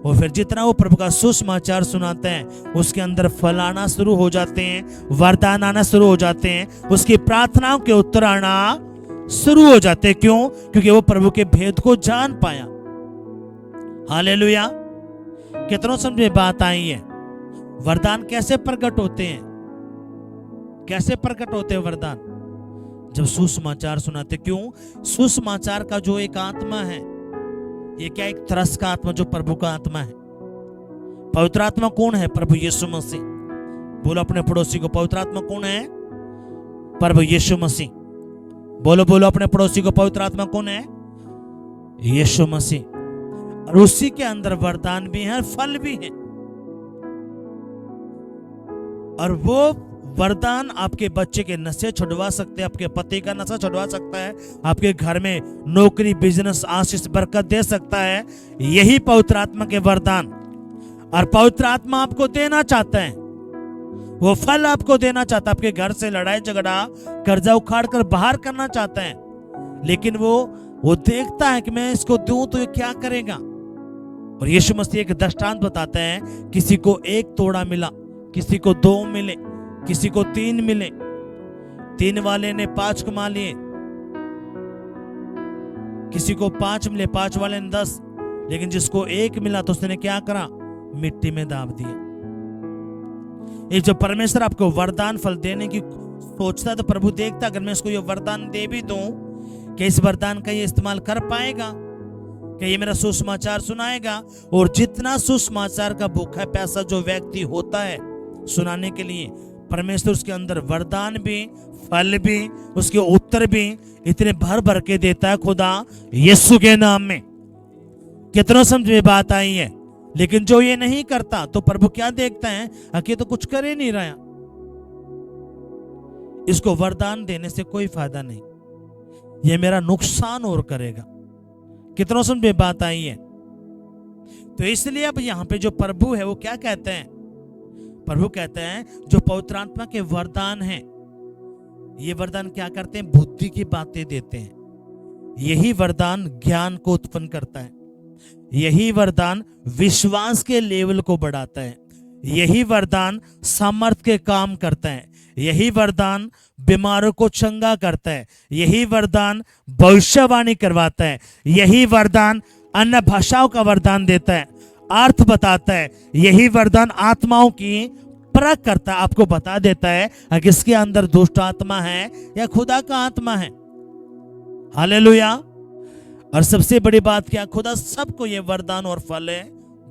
और फिर जितना वो प्रभु का सुसमाचार सुनाते हैं, उसके अंदर फल आना शुरू हो जाते हैं, वरदान आना शुरू हो जाते हैं, उसकी प्रार्थनाओं के उत्तर आना शुरू हो जाते हैं। क्यों? क्योंकि वो प्रभु के भेद को जान पाया। हालेलुया। कितनों समझे बात आई है। वरदान कैसे प्रकट होते हैं? कैसे प्रकट होते हैं वरदान? जब सुसमाचार सुनाते। क्यों? सुसमाचार का जो एक आत्मा है, ये क्या एक तरस का आत्मा, जो प्रभु का आत्मा है। पवित्र आत्मा कौन है? प्रभु यीशु मसीह। बोलो अपने पड़ोसी को, पवित्र आत्मा कौन है? प्रभु यीशु मसीह। बोलो बोलो अपने पड़ोसी को, पवित्र आत्मा कौन है? यीशु मसीह। और उसी के अंदर वरदान भी है, फल भी है। और वो वरदान आपके बच्चे के नशे छुड़वा सकते हैं, आपके पति का नशा छुड़वा सकता है, आपके घर में नौकरी, बिजनेस, आशीष, बरकत दे सकता है। यही पवित्र आत्मा के वरदान। और पवित्र आत्मा आपको देना चाहता है, वो फल आपको देना चाहता है। आपके घर से लड़ाई झगड़ा, कर्जा उखाड़ कर बाहर करना चाहता है, लेकिन वो देखता है कि मैं इसको दूं तो ये क्या करेगा। और यीशु मसीह एक दृष्टांत बताते हैं, किसी को 1 तोड़ा मिला, किसी को 2 मिले, किसी को 3 मिले, 3 वाले ने 5 कमा लिए, किसी को 5 मिले, 5 वाले ने 10, लेकिन जिसको 1 मिला तो उसने क्या करा, मिट्टी में दाब दिया। ये जो परमेश्वर आपको वरदान फल देने की सोचता है, तो प्रभु देखता अगर मैं इसको ये वरदान दे भी दूं, कि इस वरदान का ये इस्तेमाल कर पाएगा, कि ये मेरा सुसमाचार सुनाएगा। और जितना सुसमाचार का भूखा प्यासा जो व्यक्ति होता है सुनाने के लिए, परमेश्वर उसके अंदर वरदान भी, फल भी, उसके उत्तर भी इतने भर भर के देता है खुदा यीशु के नाम में। कितना समझ में बात आई है। लेकिन जो ये नहीं करता तो प्रभु क्या देखता है कि तो कुछ कर ही नहीं रहा, इसको वरदान देने से कोई फायदा नहीं, ये मेरा नुकसान और करेगा। कितना समझ में बात आई है। तो इसलिए अब यहां पे जो प्रभु है वो क्या कहते हैं, प्रभु कहते हैं जो पवित्र आत्मा के वरदान हैं, ये वरदान क्या करते हैं, बुद्धि की बातें देते हैं। यही वरदान ज्ञान को उत्पन्न करता है, यही वरदान विश्वास के लेवल को बढ़ाता है, यही वरदान सामर्थ के काम करता है, यही वरदान बीमारों को चंगा करता है, यही वरदान भविष्यवाणी करवाता है, यही वरदान अन्य भाषाओं का वरदान देता है, अर्थ बताता है, यही वरदान आत्माओं की परख करता है, आपको बता देता है कि किसके अंदर दुष्ट आत्मा है या खुदा का आत्मा है। हालेलुया। और सबसे बड़ी बात क्या, खुदा सबको ये वरदान और फल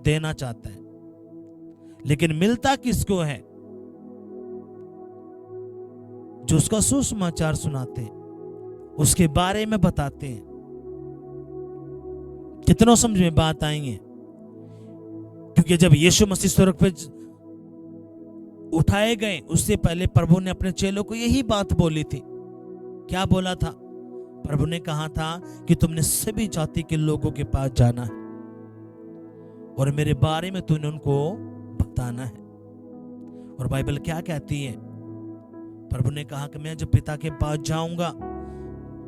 देना चाहता है, लेकिन मिलता किसको है, जो उसका सुसमाचार सुनाते हैं, उसके बारे में बताते हैं। कितनों समझ में बात आई है। क्योंकि जब यीशु मसीह स्वर्ग पे उठाए गए, उससे पहले प्रभु ने अपने चेलों को यही बात बोली थी। क्या बोला था, प्रभु ने कहा था कि तुमने सभी जाति के लोगों के पास जाना है और मेरे बारे में तूने उनको बताना है। और बाइबल क्या कहती है, प्रभु ने कहा कि मैं जब पिता के पास जाऊंगा,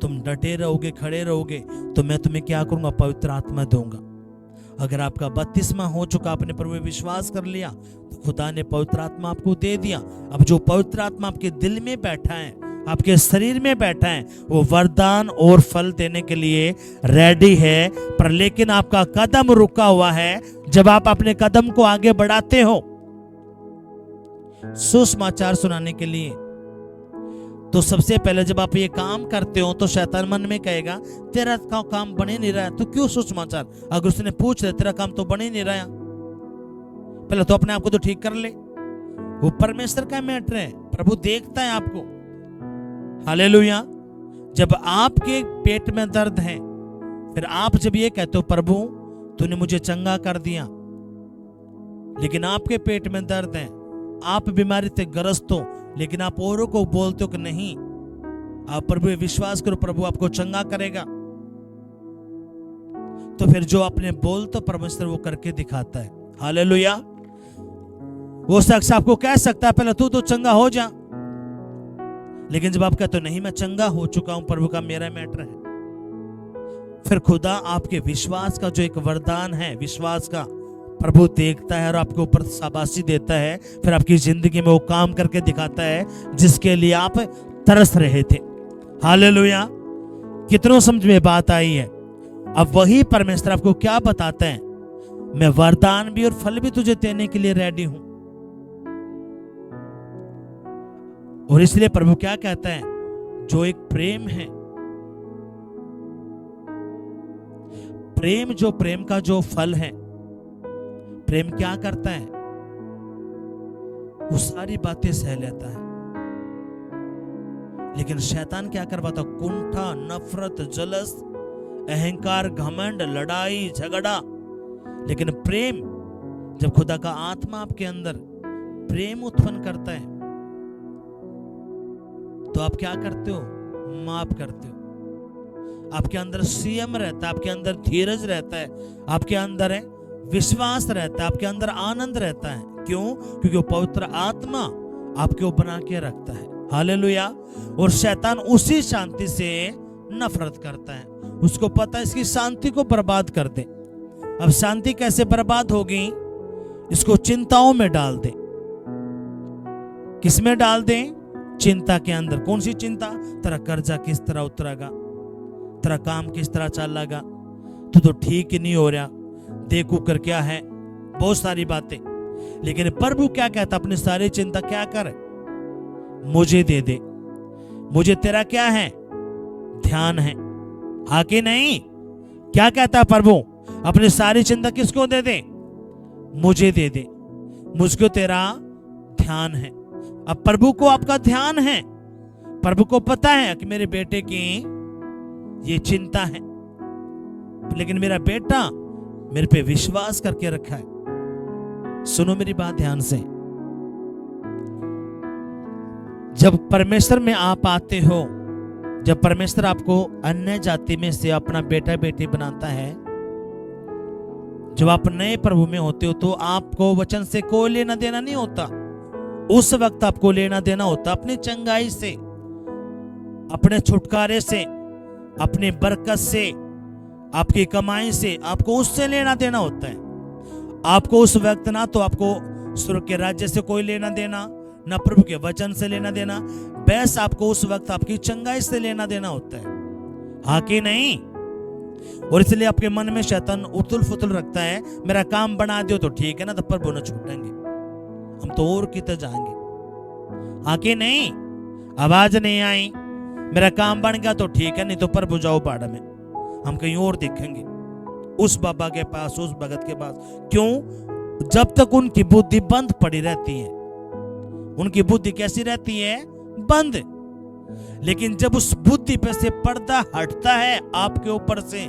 तुम डटे रहोगे, खड़े रहोगे, तो मैं तुम्हें क्या करूंगा, पवित्र आत्मा दूंगा। अगर आपका बपतिस्मा हो चुका, आपने प्रभु में विश्वास कर लिया, तो खुदा ने पवित्र आत्मा आपको दे दिया। अब जो पवित्र आत्मा आपके दिल में बैठा है, आपके शरीर में बैठा है, वो वरदान और फल देने के लिए रेडी है। पर लेकिन आपका कदम रुका हुआ है। जब आप अपने कदम को आगे बढ़ाते हो सुसमाचार सुनाने के लिए, तो सबसे पहले जब आप ये काम करते हो तो शैतान मन में कहेगा तेरा काम बने नहीं रहा है, तो क्यों सुसमाचार। अगर उसने पूछ लिया तेरा काम तो बने नहीं रहा, पहले तो अपने आप को तो ठीक कर ले। वो परमेश्वर का मैटर है, प्रभु देखता है आपको। हालेलुया। जब आपके पेट में दर्द है, फिर आप जब ये कहते हो प्रभु तूने मुझे चंगा कर दिया, लेकिन आपके पेट में दर्द है, आप बीमारी से ग्रस्त हो, लेकिन आप औरों को बोलते हो कि नहीं, आप प्रभु विश्वास करो, प्रभु आपको चंगा करेगा, तो फिर जो आपने बोल तो परमेश्वर वो करके दिखाता है। हालेलुया। वो शख्स आपको कह सकता है पहले तू तो चंगा हो जा, लेकिन जब आप कहते हो नहीं मैं चंगा हो चुका हूं, प्रभु का मेरा मैटर है, फिर खुदा आपके विश्वास का जो एक वरदान है, विश्वास का, प्रभु देखता है और आपके ऊपर शाबाशी देता है। फिर आपकी जिंदगी में वो काम करके दिखाता है जिसके लिए आप तरस रहे थे। हालेलुया। कितनों समझ में बात आई है। अब वही परमेश्वर आपको क्या बताते हैं, मैं वरदान भी और फल भी तुझे देने के लिए रेडी हूं। और इसलिए प्रभु क्या कहता है, जो एक प्रेम है, प्रेम जो प्रेम का जो फल है, प्रेम क्या करता है, वो सारी बातें सह लेता है। लेकिन शैतान क्या करवाता, कुंठा, नफरत, जलस, अहंकार, घमंड, लड़ाई झगड़ा। लेकिन प्रेम, जब खुदा का आत्मा आपके अंदर प्रेम उत्पन्न करता है, तो आप क्या करते हो, माफ करते हो। आपके अंदर संयम रहता है, आपके अंदर धीरज रहता है, आपके अंदर है विश्वास रहता है, आपके अंदर आनंद रहता है। क्यों? क्योंकि वो पवित्र आत्मा आपके ऊपर बना के रखता है। हालेलुया। और शैतान उसी शांति से नफरत करता है, उसको पता है इसकी शांति को बर्बाद कर दे। अब शांति कैसे बर्बाद होगी? इसको चिंताओं में डाल दे। किसमें डाल दें? चिंता के अंदर। कौन सी चिंता? तेरा कर्जा किस तरह उतरेगा, तेरा काम किस तरह चलेगा, तू तो ठीक ही नहीं हो रहा, देखो कर क्या है, बहुत सारी बातें। लेकिन प्रभु क्या कहता? अपनी सारी चिंता क्या कर, मुझे दे दे। मुझे तेरा क्या है? ध्यान है। हाँ कि नहीं? क्या कहता है प्रभु? अपनी सारी चिंता किसको दे दे? मुझे दे दे, मुझको तेरा ध्यान है। अब प्रभु को आपका ध्यान है, प्रभु को पता है कि मेरे बेटे की ये चिंता है, लेकिन मेरा बेटा मेरे पे विश्वास करके रखा है। सुनो मेरी बात ध्यान से। जब परमेश्वर में आप आते हो, जब परमेश्वर आपको अन्य जाति में से अपना बेटा बेटी बनाता है, जब आप नए प्रभु में होते हो, तो आपको वचन से कोई लेना देना नहीं होता। उस वक्त आपको लेना देना होता अपनी चंगाई से, अपने छुटकारे से, अपनी बरकत से, आपकी कमाई से। आपको उससे लेना देना होता है। आपको उस वक्त ना तो आपको स्वर्ग के राज्य से कोई लेना देना, ना प्रभु के वचन से लेना देना, बस आपको उस वक्त आपकी चंगाई से लेना देना होता है। हाँ कि नहीं? और इसलिए आपके मन में शैतान उथल फुथल रखता है, मेरा काम बना दियो तो ठीक है ना, तो प्रभु न छूटेंगे, हम तो और कितने जाएंगे। हाँ कि नहीं? आवाज नहीं आई, मेरा काम बन गया तो ठीक है, नहीं तो प्रभु जाओ पहाड़ में, हम कहीं और देखेंगे, उस बाबा के पास, उस भगत के पास। क्यों? जब तक उनकी बुद्धि बंद पड़ी रहती है। उनकी बुद्धि कैसी रहती है? बंद। लेकिन जब उस बुद्धि पे से पर्दा हटता है आपके ऊपर से,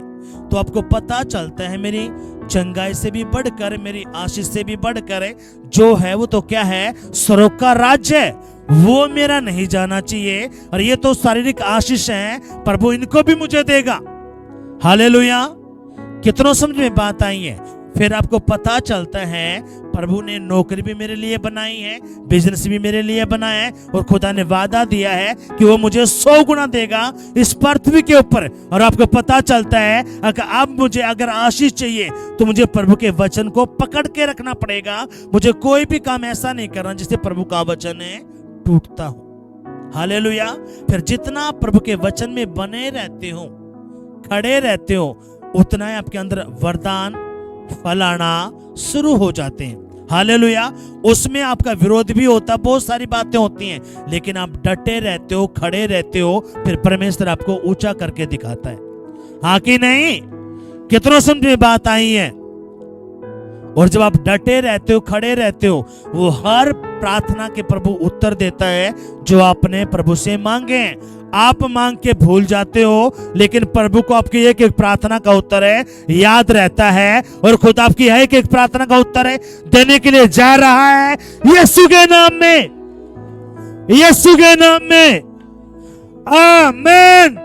तो आपको पता चलता है मेरी चंगाई से भी बढ़कर, मेरी आशीष से भी बढ़कर जो है वो तो क्या है? स्वर्ग का राज्य है, वो मेरा नहीं जाना चाहिए। और ये तो शारीरिक आशीष है, प्रभु इनको भी मुझे देगा। हालेलुया! कितनों समझ में बात आई है? फिर आपको पता चलता है प्रभु ने नौकरी भी मेरे लिए बनाई है, बिजनेस भी मेरे लिए बनाया है, और खुदा ने वादा दिया है कि वो मुझे 100 गुना देगा इस पृथ्वी के ऊपर। और आपको पता चलता है अगर अब मुझे अगर आशीष चाहिए तो मुझे प्रभु के वचन को पकड़ के रखना पड़ेगा। मुझे कोई भी काम ऐसा नहीं करना जिससे प्रभु का वचन टूटता हो। हालेलुया! फिर जितना प्रभु के वचन में बने रहते हो, खड़े रहते हो, उतना ही आपके अंदर वरदान फल आना शुरू हो जाते हैं। हालेलुया! उसमें आपका विरोध भी होता, बहुत सारी बातें होती हैं, लेकिन आप डटे रहते हो, खड़े रहते हो, फिर परमेश्वर आपको ऊंचा करके दिखाता है। हाँ कि नहीं? कितनों समझ में बात आई है? और जब आप डटे रहते हो, खड़े रहते हो, वो हर प्रार्थना के प्रभु उत्तर देता है जो आपने प्रभु से मांगे हैं। आप मांग के भूल जाते हो, लेकिन प्रभु को आपकी एक एक प्रार्थना का उत्तर है याद रहता है, और खुद आपकी एक एक प्रार्थना का उत्तर है देने के लिए जा रहा है। यीशु के नाम में, यीशु के नाम में, आमीन,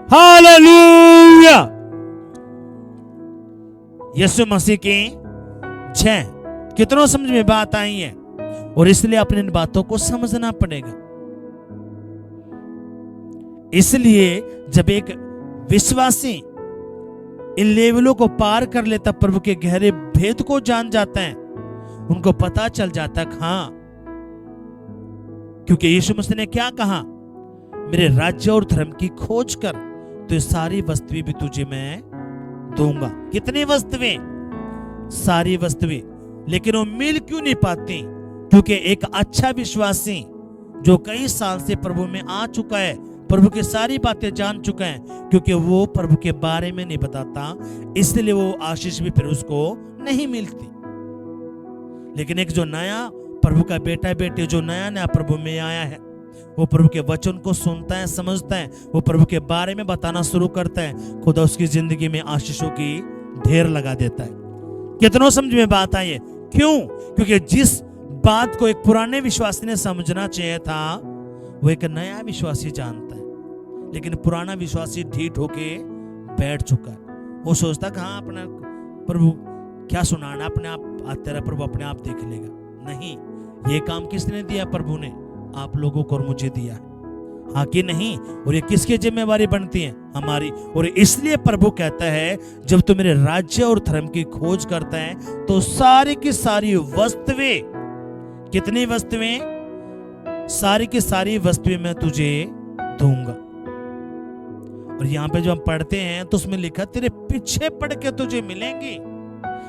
हालेलुया। यीशु मसीह की जय। कितनों समझ में बात आई है? और इसलिए अपने इन बातों को समझना पड़ेगा। इसलिए जब एक विश्वासी इन लेवलों को पार कर लेता, प्रभु के गहरे भेद को जान जाता है, उनको पता चल जाता है हाँ, क्योंकि यीशु मसीह ने क्या कहा? मेरे राज्य और धर्म की खोज कर तो ये सारी वस्तुएं भी तुझे मैं दूंगा। कितनी वस्तुएं? सारी वस्तुएं। लेकिन वो मिल क्यों नहीं पाती? क्योंकि एक अच्छा विश्वासी जो कई साल से प्रभु में आ चुका है, प्रभु की सारी बातें जान चुका है, क्योंकि वो प्रभु के बारे में नहीं बताता, इसलिए वो आशीष भी फिर उसको नहीं मिलती। लेकिन एक जो नया प्रभु का बेटा बेटी जो नया नया प्रभु में आया है, वो प्रभु के वचन को सुनता है, समझता है, वो प्रभु के बारे में बताना शुरू करता है, खुदा उसकी जिंदगी में आशीषों की ढेर लगा देता है। कितनों समझ में बात आई है? क्यों? क्योंकि जिस बात को एक पुराने विश्वासी ने समझना चाहिए था, वो एक नया विश्वासी जानता है। लेकिन पुराना विश्वासी ढीठ होके बैठ चुका है। वो सोचता कि हाँ, अपना प्रभु क्या सुनाना, अपने आप तेरा प्रभु अपने आप देख लेगा। नहीं, ये काम किसने दिया? प्रभु ने आप लोगों को और मुझे दिया है। हाँ कि नहीं? और ये किसकी जिम्मेवारी बनती है? हमारी। और इसलिए प्रभु कहता है जब तू मेरे राज्य और धर्म की खोज करता है तो सारी की सारी वस्तुएं, कितनी वस्तुएं? सारी की सारी वस्तुएं मैं तुझे दूंगा। और यहाँ पे जो हम पढ़ते हैं तो उसमें लिखा तेरे पीछे पड़ के तुझे मिलेंगी,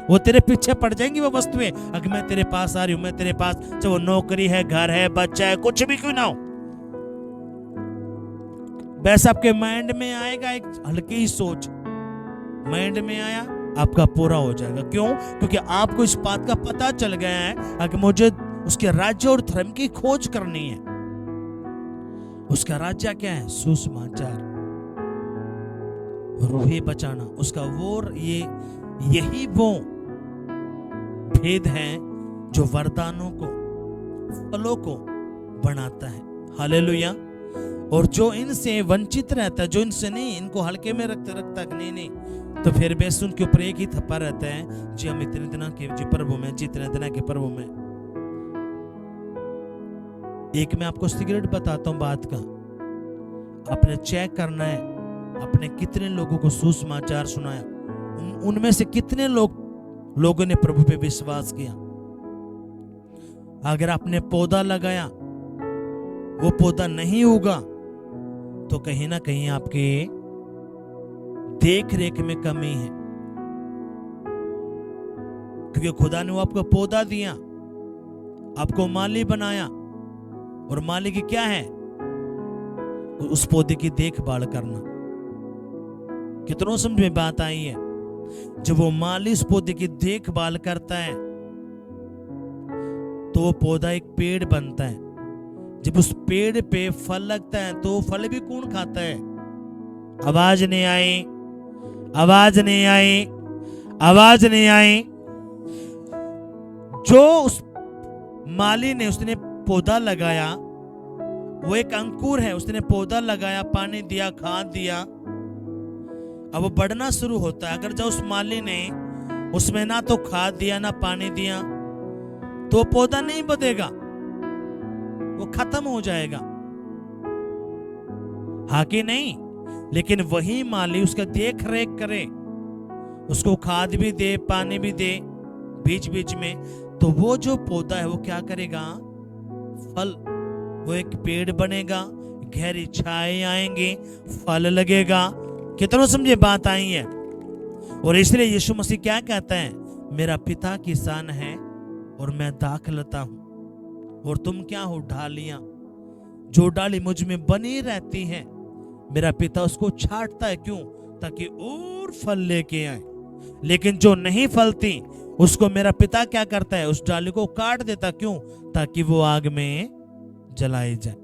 वो तेरे पीछे पड़ जाएंगी वो वस्तुएं। अगर मैं तेरे पास आ रही हूं, मैं तेरे पास, चाहे वो नौकरी है, घर है, बच्चा है, कुछ भी क्यों ना हो, बस आपके माइंड में आएगा एक हल्की ही सोच, माइंड में आया आपका पूरा हो जाएगा। क्यों? क्योंकि आपको इस बात का पता चल गया है अगर मुझे उसके राज्य और धर्म की खोज करनी है। उसका राज्य क्या है? सुसमाचार, रूहें बचाना। उसका वो यही वो भेद है जो वरदानों को, फलों को बनाता है। हालेलुया। और जो इनसे वंचित रहता है, जो इनसे नहीं, इनको हल्के में रखता नहीं, तो फिर बेस उनके ऊपर एक ही थप्पा रहता है जी हम इतने दिन के प्रभु में, जितने दिन के प्रभु में। एक मैं आपको सिगरेट बताता हूं बात का, आपने चेक करना है आपने कितने लोगों को सुसमाचार सुनाया, उनमें से कितने लोगों ने प्रभु पे विश्वास किया। अगर आपने पौधा लगाया वो पौधा नहीं उगा तो कहीं ना कहीं आपके देख रेख में कमी है, क्योंकि खुदा ने वो आपको पौधा दिया, आपको माली बनाया, और माली की क्या है? उस पौधे की देखभाल करना। कितनों समझ में बात आई है? जब वो माली उस पौधे की देखभाल करता है तो वो पौधा एक पेड़ बनता है। जब उस पेड़ पे फल लगता है तो फल भी कौन खाता है? आवाज नहीं आई, आवाज नहीं आई, आवाज नहीं आई। जो उस माली ने, उसने पौधा लगाया, वो एक अंकुर है, उसने पौधा लगाया, पानी दिया, खाद दिया, अब वो बढ़ना शुरू होता है। अगर जब उस माली ने उसमें ना तो खाद दिया ना पानी दिया तो पौधा नहीं बढ़ेगा, वो खत्म हो जाएगा। हाँ कि नहीं? लेकिन वही माली उसका देख रेख करे, उसको खाद भी दे, पानी भी दे बीच बीच में, तो वो जो पौधा है वो क्या करेगा? फल, वो एक पेड़ बनेगा, गहरी छाए आएंगी, फल लगेगा। कितनों समझे बात आई है? और इसलिए यीशु मसीह क्या कहता है? मेरा पिता किसान है और मैं दाखलता हूं, और तुम क्या हो? डालियां। जो डाली मुझ में बनी रहती है मेरा पिता उसको छांटता है। क्यों? ताकि और फल लेके आए। लेकिन जो नहीं फलती उसको मेरा पिता क्या करता है? उस डाली को काट देता। क्यों? ताकि वो आग में जलाई जाए।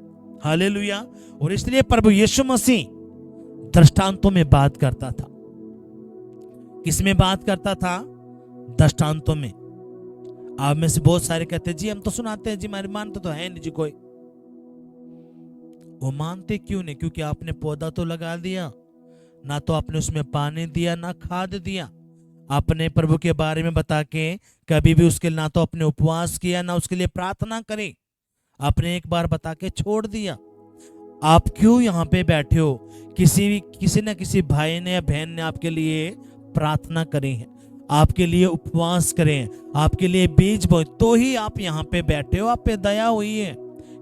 हालेलुया। और इसलिए प्रभु यीशु मसीह दृष्टांतों में बात करता था। किसमें बात करता था? दृष्टांतों में। आप में से बहुत सारे कहते हैं जी हम तो सुनाते हैं जी, हमारे मानते तो है नहीं जी कोई। वो मानते क्यों नहीं? क्योंकि आपने पौधा तो लगा दिया, ना तो आपने उसमें पानी दिया ना खाद दिया। आपने प्रभु के बारे में बता के कभी भी उसके ना तो अपने उपवास किया ना उसके लिए प्रार्थना करी, आपने एक बार बता के छोड़ दिया। आप क्यों यहाँ पे बैठे हो? किसी न किसी भाई ने या बहन ने आपके लिए प्रार्थना करी है, आपके लिए उपवास करें, आपके लिए बीज बोए, तो ही आप यहाँ पे बैठे हो, आप पे दया हुई है।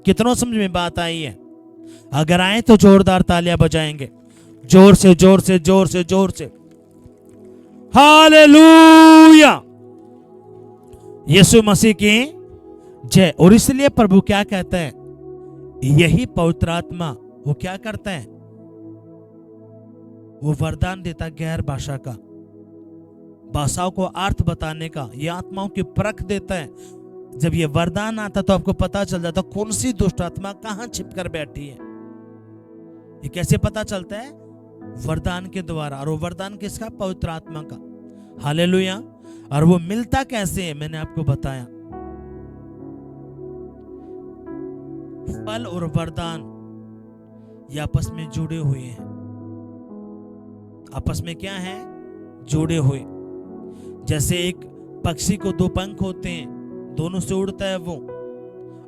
कितनों समझ में बात आई है? अगर आए तो जोरदार तालियां बजाएंगे, जोर से जोर से जोर से जोर से। हालेलुया, यीशु मसीह की जय। और इसलिए प्रभु क्या कहता है? यही पवित्र आत्मा वो क्या करता है? वो वरदान देता गैर भाषा का, भाषाओं को अर्थ बताने का, ये आत्माओं की परख देता है। जब ये वरदान आता तो आपको पता चल जाता कौन सी दुष्ट आत्मा कहां छिपकर बैठी है। ये कैसे पता चलता है? वरदान के द्वारा। और वो वरदान किसका? पवित्र आत्मा का। हालेलुया। और वो मिलता कैसे है? मैंने आपको बताया। फल और वरदान ये आपस में जुड़े हुए हैं। आपस में क्या है? जुड़े हुए। जैसे एक पक्षी को दो पंख होते हैं, दोनों से उड़ता है वो।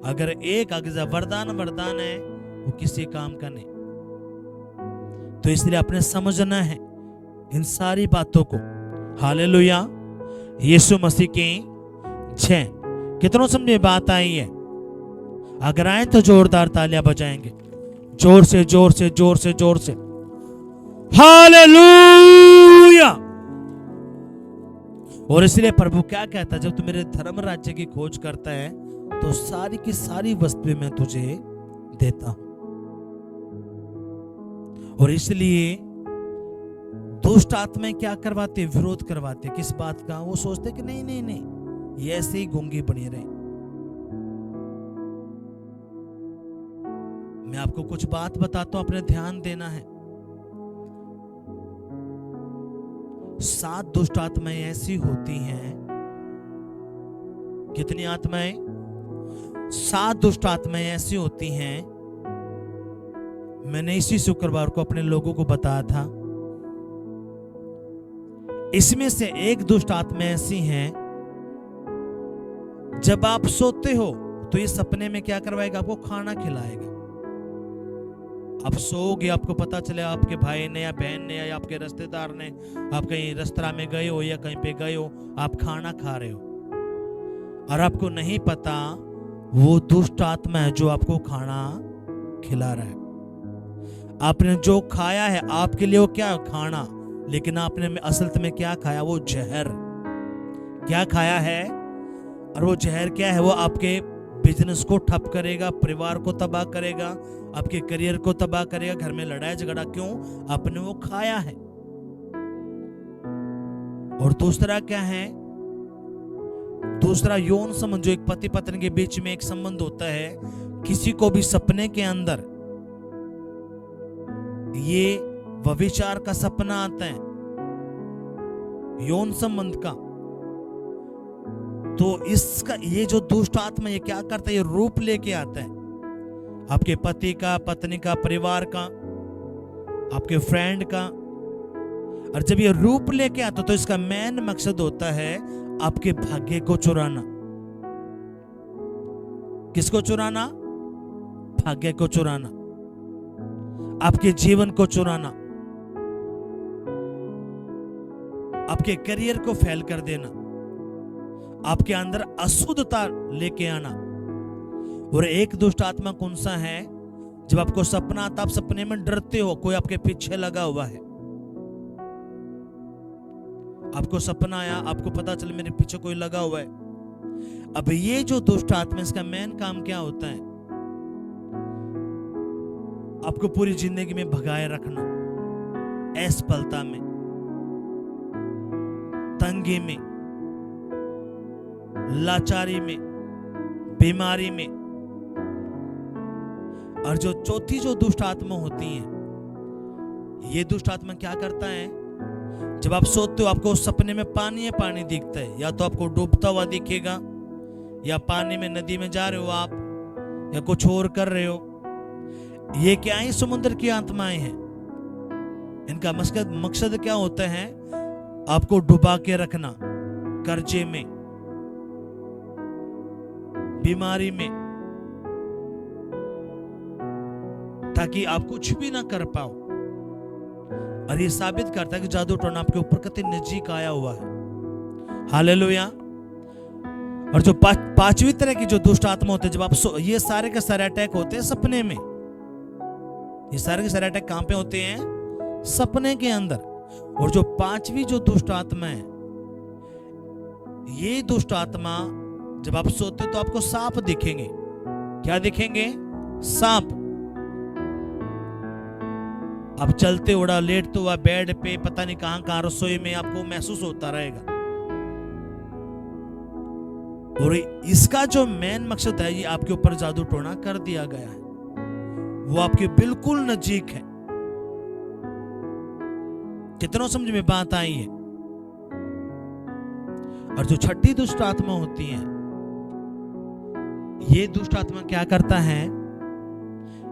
अगर एक अगर वरदान है वो किसी काम का नहीं। तो इसलिए अपने समझना है इन सारी बातों को। हालेलुया, यीशु मसीह की जय। कितनों समझ बात आई है? अगर आए तो जोरदार तालियां बजाएंगे, जोर से जोर से जोर से जोर से। हालेलुया। और इसलिए प्रभु क्या कहता है, जब तू मेरे धर्म राज्य की खोज करता है तो सारी की सारी वस्तुएं मैं तुझे देता हूं। और इसलिए दुष्ट आत्माएं क्या करवाते? विरोध करवाते। किस बात का? वो सोचते कि नहीं नहीं नहीं, ये ऐसे ही गूंगी बनी रहे। मैं आपको कुछ बात बताता हूं, अपने ध्यान देना है। 7 दुष्ट आत्माएं ऐसी होती हैं। कितनी आत्माएं? 7 दुष्ट आत्माएं ऐसी होती हैं। मैंने इसी शुक्रवार को अपने लोगों को बताया था। इसमें से एक दुष्ट आत्मा ऐसी हैं, जब आप सोते हो तो ये सपने में क्या करवाएगा? आपको खाना खिलाएगा। आप सोओगे, आपको पता चले आपके भाई ने या बहन ने या आपके रिश्तेदार ने, आप कहीं रेस्तरां में गए हो या कहीं पे गए हो, आप खाना खा रहे हो और आपको नहीं पता वो दुष्ट आत्मा है जो आपको खाना खिला रहा है। आपने जो खाया है आपके लिए वो क्या है? खाना। लेकिन आपने असल में क्या खाया? वो जहर। क्या खाया है? और वो जहर क्या है? वो आपके बिजनेस को ठप करेगा, परिवार को तबाह करेगा, आपके करियर को तबाह करेगा, घर में लड़ाई झगड़ा। क्यों? आपने वो खाया है। और दूसरा क्या है? दूसरा यौन संबंध, जो एक पति पत्नी के बीच में एक संबंध होता है। किसी को भी सपने के अंदर ये व्यभिचार का सपना आता है, यौन संबंध का, तो इसका ये जो दुष्ट आत्मा ये क्या करता है? ये रूप लेके आता है आपके पति का, पत्नी का, परिवार का, आपके फ्रेंड का। और जब ये रूप लेके आता तो इसका मेन मकसद होता है आपके भाग्य को चुराना। किसको चुराना? भाग्य को चुराना, आपके जीवन को चुराना, आपके करियर को फेल कर देना, आपके अंदर अशुद्धता लेके आना। और एक दुष्ट आत्मा कौन सा है? जब आपको सपना आता, आप सपने में डरते हो, कोई आपके पीछे लगा हुआ है। आपको सपना आया, आपको पता चला मेरे पीछे कोई लगा हुआ है। अब ये जो दुष्ट आत्मा, इसका मेन काम क्या होता है? आपको पूरी जिंदगी में भगाए रखना, असफलता में, तंगी में, लाचारी में, बीमारी में। और जो चौथी जो दुष्ट आत्मा होती हैं, ये दुष्ट आत्मा क्या करता है? जब आप सोते हो आपको सपने में पानी पानी दिखता है, या तो आपको डूबता हुआ दिखेगा, या पानी में, नदी में जा रहे हो आप, या कुछ और कर रहे हो। ये क्या है? समुद्र की आत्माएं हैं। इनका मकसद क्या होता है? आपको डुबा के रखना, कर्जे में, बीमारी में, ताकि आप कुछ भी ना कर पाओ। और ये साबित करता है कि जादू टोना आपके ऊपर कितने नजदीक आया हुआ है। हालेलुया। और जो पांचवी तरह की जो दुष्ट आत्मा होते हैं, जब आप ये सारे के सारे अटैक होते हैं सपने में। ये सारे के सारे अटैक कहां पे होते हैं? सपने के अंदर। और जो पांचवी जो दुष्ट आत्मा है, ये दुष्ट आत्मा जब आप सोते तो आपको सांप दिखेंगे। क्या दिखेंगे? सांप। आप चलते उड़ा, लेटते हुआ बेड पे, पता नहीं कहां रसोई में आपको महसूस होता रहेगा। और इसका जो मेन मकसद है, ये आपके ऊपर जादू टोना कर दिया गया है। वो आपके बिल्कुल नजदीक है। कितनों समझ में बात आई है? और जो छठी दुष्ट आत्मा होती है, ये दुष्ट आत्मा क्या करता है?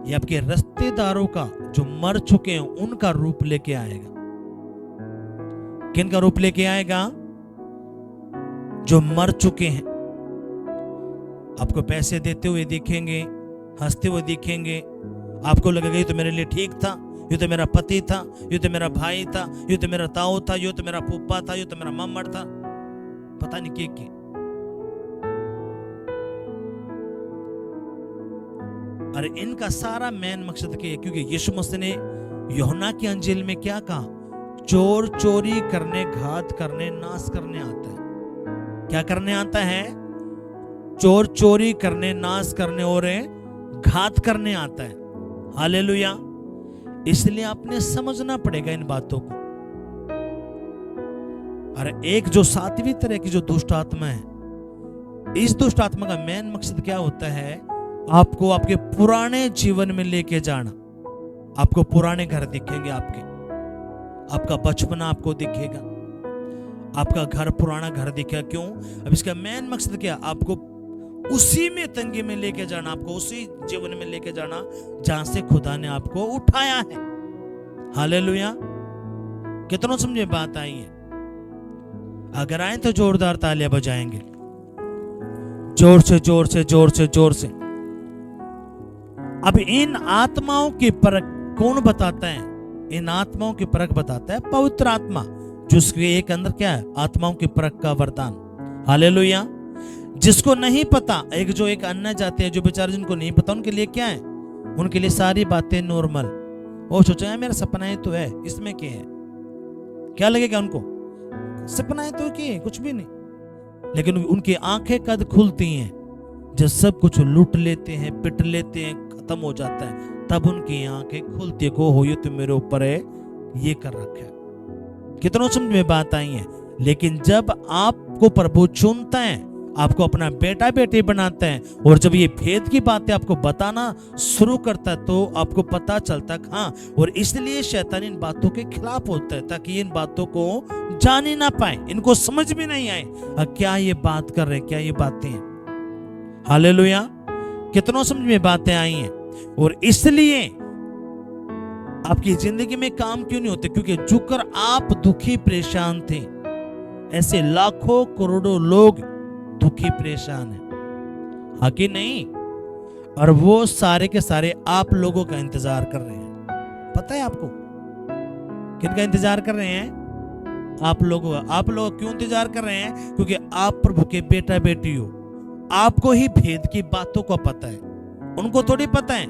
ये आपके रिश्तेदारों का, जो मर चुके हैं, उनका रूप लेके आएगा। किनका रूप लेके आएगा? जो मर चुके हैं। आपको पैसे देते हुए दिखेंगे, हंसते हुए दिखेंगे, आपको लगेगा ये तो मेरे लिए ठीक था, ये तो मेरा पति था, ये तो मेरा भाई था, ये तो मेरा ताऊ था, ये तो मेरा फूफा था, ये तो मेरा मम्मड़ था, पता नहीं क्या। अरे इनका सारा मेन मकसद क्या है? क्योंकि यीशु मसीह ने यूहन्ना की अंजील में क्या कहा? चोर चोरी करने, घात करने, नाश करने आता है। क्या करने आता है? चोर चोरी करने, नाश करने और घात करने आता है। हालेलुया। इसलिए आपने समझना पड़ेगा इन बातों को। अरे एक जो सातवीं तरह की जो दुष्ट आत्मा है, इस दुष्ट आत्मा का मेन मकसद क्या होता है? आपको आपके पुराने जीवन में लेके जाना। आपको पुराने घर दिखेंगे, आपका बचपना आपको दिखेगा, आपका घर पुराना घर दिखेगा। क्यों? अब इसका मेन मकसद क्या? आपको उसी में तंगी में लेके जाना, आपको उसी जीवन में लेके जाना जहां से खुदा ने आपको उठाया है। हालेलुया। कितनों समझे बात आई है? अगर आए तो जोरदार तालियां बजाएंगे, जोर से जोर से जोर से जोर से। अब इन आत्माओं की परख कौन बताता है? इन आत्माओं की परख बताता है पवित्र आत्मा, जिसके एक अंदर क्या है? आत्माओं की परख का वरदान। हालेलुया। जिसको नहीं पता, एक अन्य जाति है जो बेचारे जिनको नहीं पता, उनके लिए क्या है? उनके लिए सारी बातें नॉर्मल। वो सोचा है मेरा सपना ही तो है, इसमें क्या है? क्या लगेगा उनको? सपना है तो क्या है? कुछ भी नहीं। लेकिन उनकी आंखें कद खुलती हैं जब सब कुछ लूट लेते हैं, पिट लेते हैं, खत्म हो जाता है, तब उनकी आंखें खुलती है। को हो ये तो मेरे ऊपर है, ये कर रखा है। कितनों समझ में बात आई है? लेकिन जब आपको प्रभु चुनता है, आपको अपना बेटा बेटी बनाता है, और जब ये भेद की बातें आपको बताना शुरू करता है, तो आपको पता चलता है हाँ। और इसलिए शैतान इन बातों के खिलाफ होता है, ताकि इन बातों को जान ही ना पाए, इनको समझ भी नहीं आए क्या ये बात कर रहे हैं, क्या ये बातें हैं। हालेलुया। कितनों समझ में बातें आई हैं? और इसलिए आपकी जिंदगी में काम क्यों नहीं होते? क्योंकि जुकर आप दुखी परेशान थे, ऐसे लाखों करोड़ों लोग दुखी परेशान हैं, हाँ कि नहीं? और वो सारे के सारे आप लोगों का इंतजार कर रहे हैं। पता है आपको किनका इंतजार कर रहे हैं? आप लोगों का। आप लोग क्यों इंतजार कर रहे हैं? क्योंकि आप प्रभु के बेटा बेटी हो। आपको ही भेद की बातों को पता है, उनको थोड़ी पता है।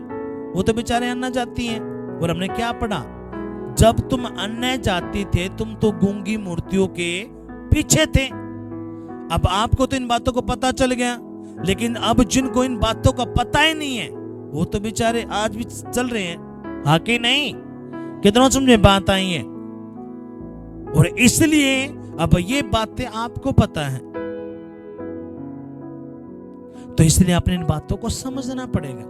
वो तो बेचारे अन्य जाति हैं। और हमने क्या पढ़ा? जब तुम अन्य जाति थे, तुम तो गूंगी मूर्तियों के पीछे थे। अब आपको तो इन बातों को पता चल गया, लेकिन अब जिनको इन बातों का पता ही नहीं है, वो तो बेचारे आज भी चल रहे हैं, हाँ कि नहीं? कितनों समझे बात आई है? और इसलिए अब ये बातें आपको पता है, तो इसलिए आपने इन बातों को समझना पड़ेगा।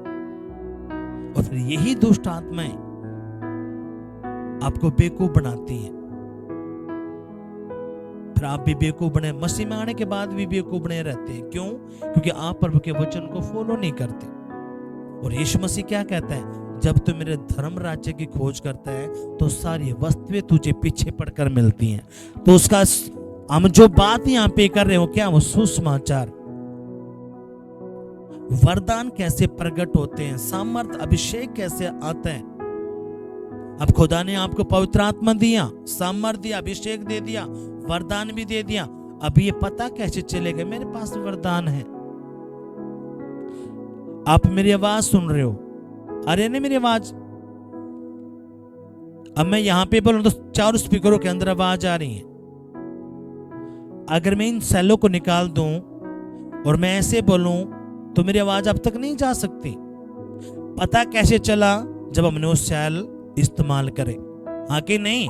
और फिर यही दुष्ट आत्माएं आपको बेवकूफ बनाती हैं। फिर आप भी बेवकूफ बने, मसीह में आने के बाद भी बेवकूफ बने रहते हैं। क्यों? क्योंकि आप प्रभु के वचन को फॉलो नहीं करते। और यीशु मसीह क्या कहता है? जब तू मेरे धर्म राज्य की खोज करता है, तो सारी वस्तुएं तुझे पीछे पड़कर मिलती हैं। तो उसका हम जो बात यहाँ पे कर रहे हो, क्या वो सुसमाचार। वरदान कैसे प्रकट होते हैं, सामर्थ अभिषेक कैसे आता है। अब खुदा ने आपको पवित्र आत्मा दिया, सामर्थ दिया, अभिषेक दे दिया, वरदान भी दे दिया। अब ये पता कैसे चलेगा मेरे पास वरदान है? आप मेरी आवाज सुन रहे हो? अरे नहीं मेरी आवाज, अब मैं यहां पे बोलूं तो 4 स्पीकरों के अंदर आवाज आ रही है। अगर मैं इन सेलों को निकाल दूं और मैं ऐसे बोलूं तो मेरी आवाज अब तक नहीं जा सकती। पता कैसे चला? जब हमने वो सेल इस्तेमाल करे, हाँ कि नहीं?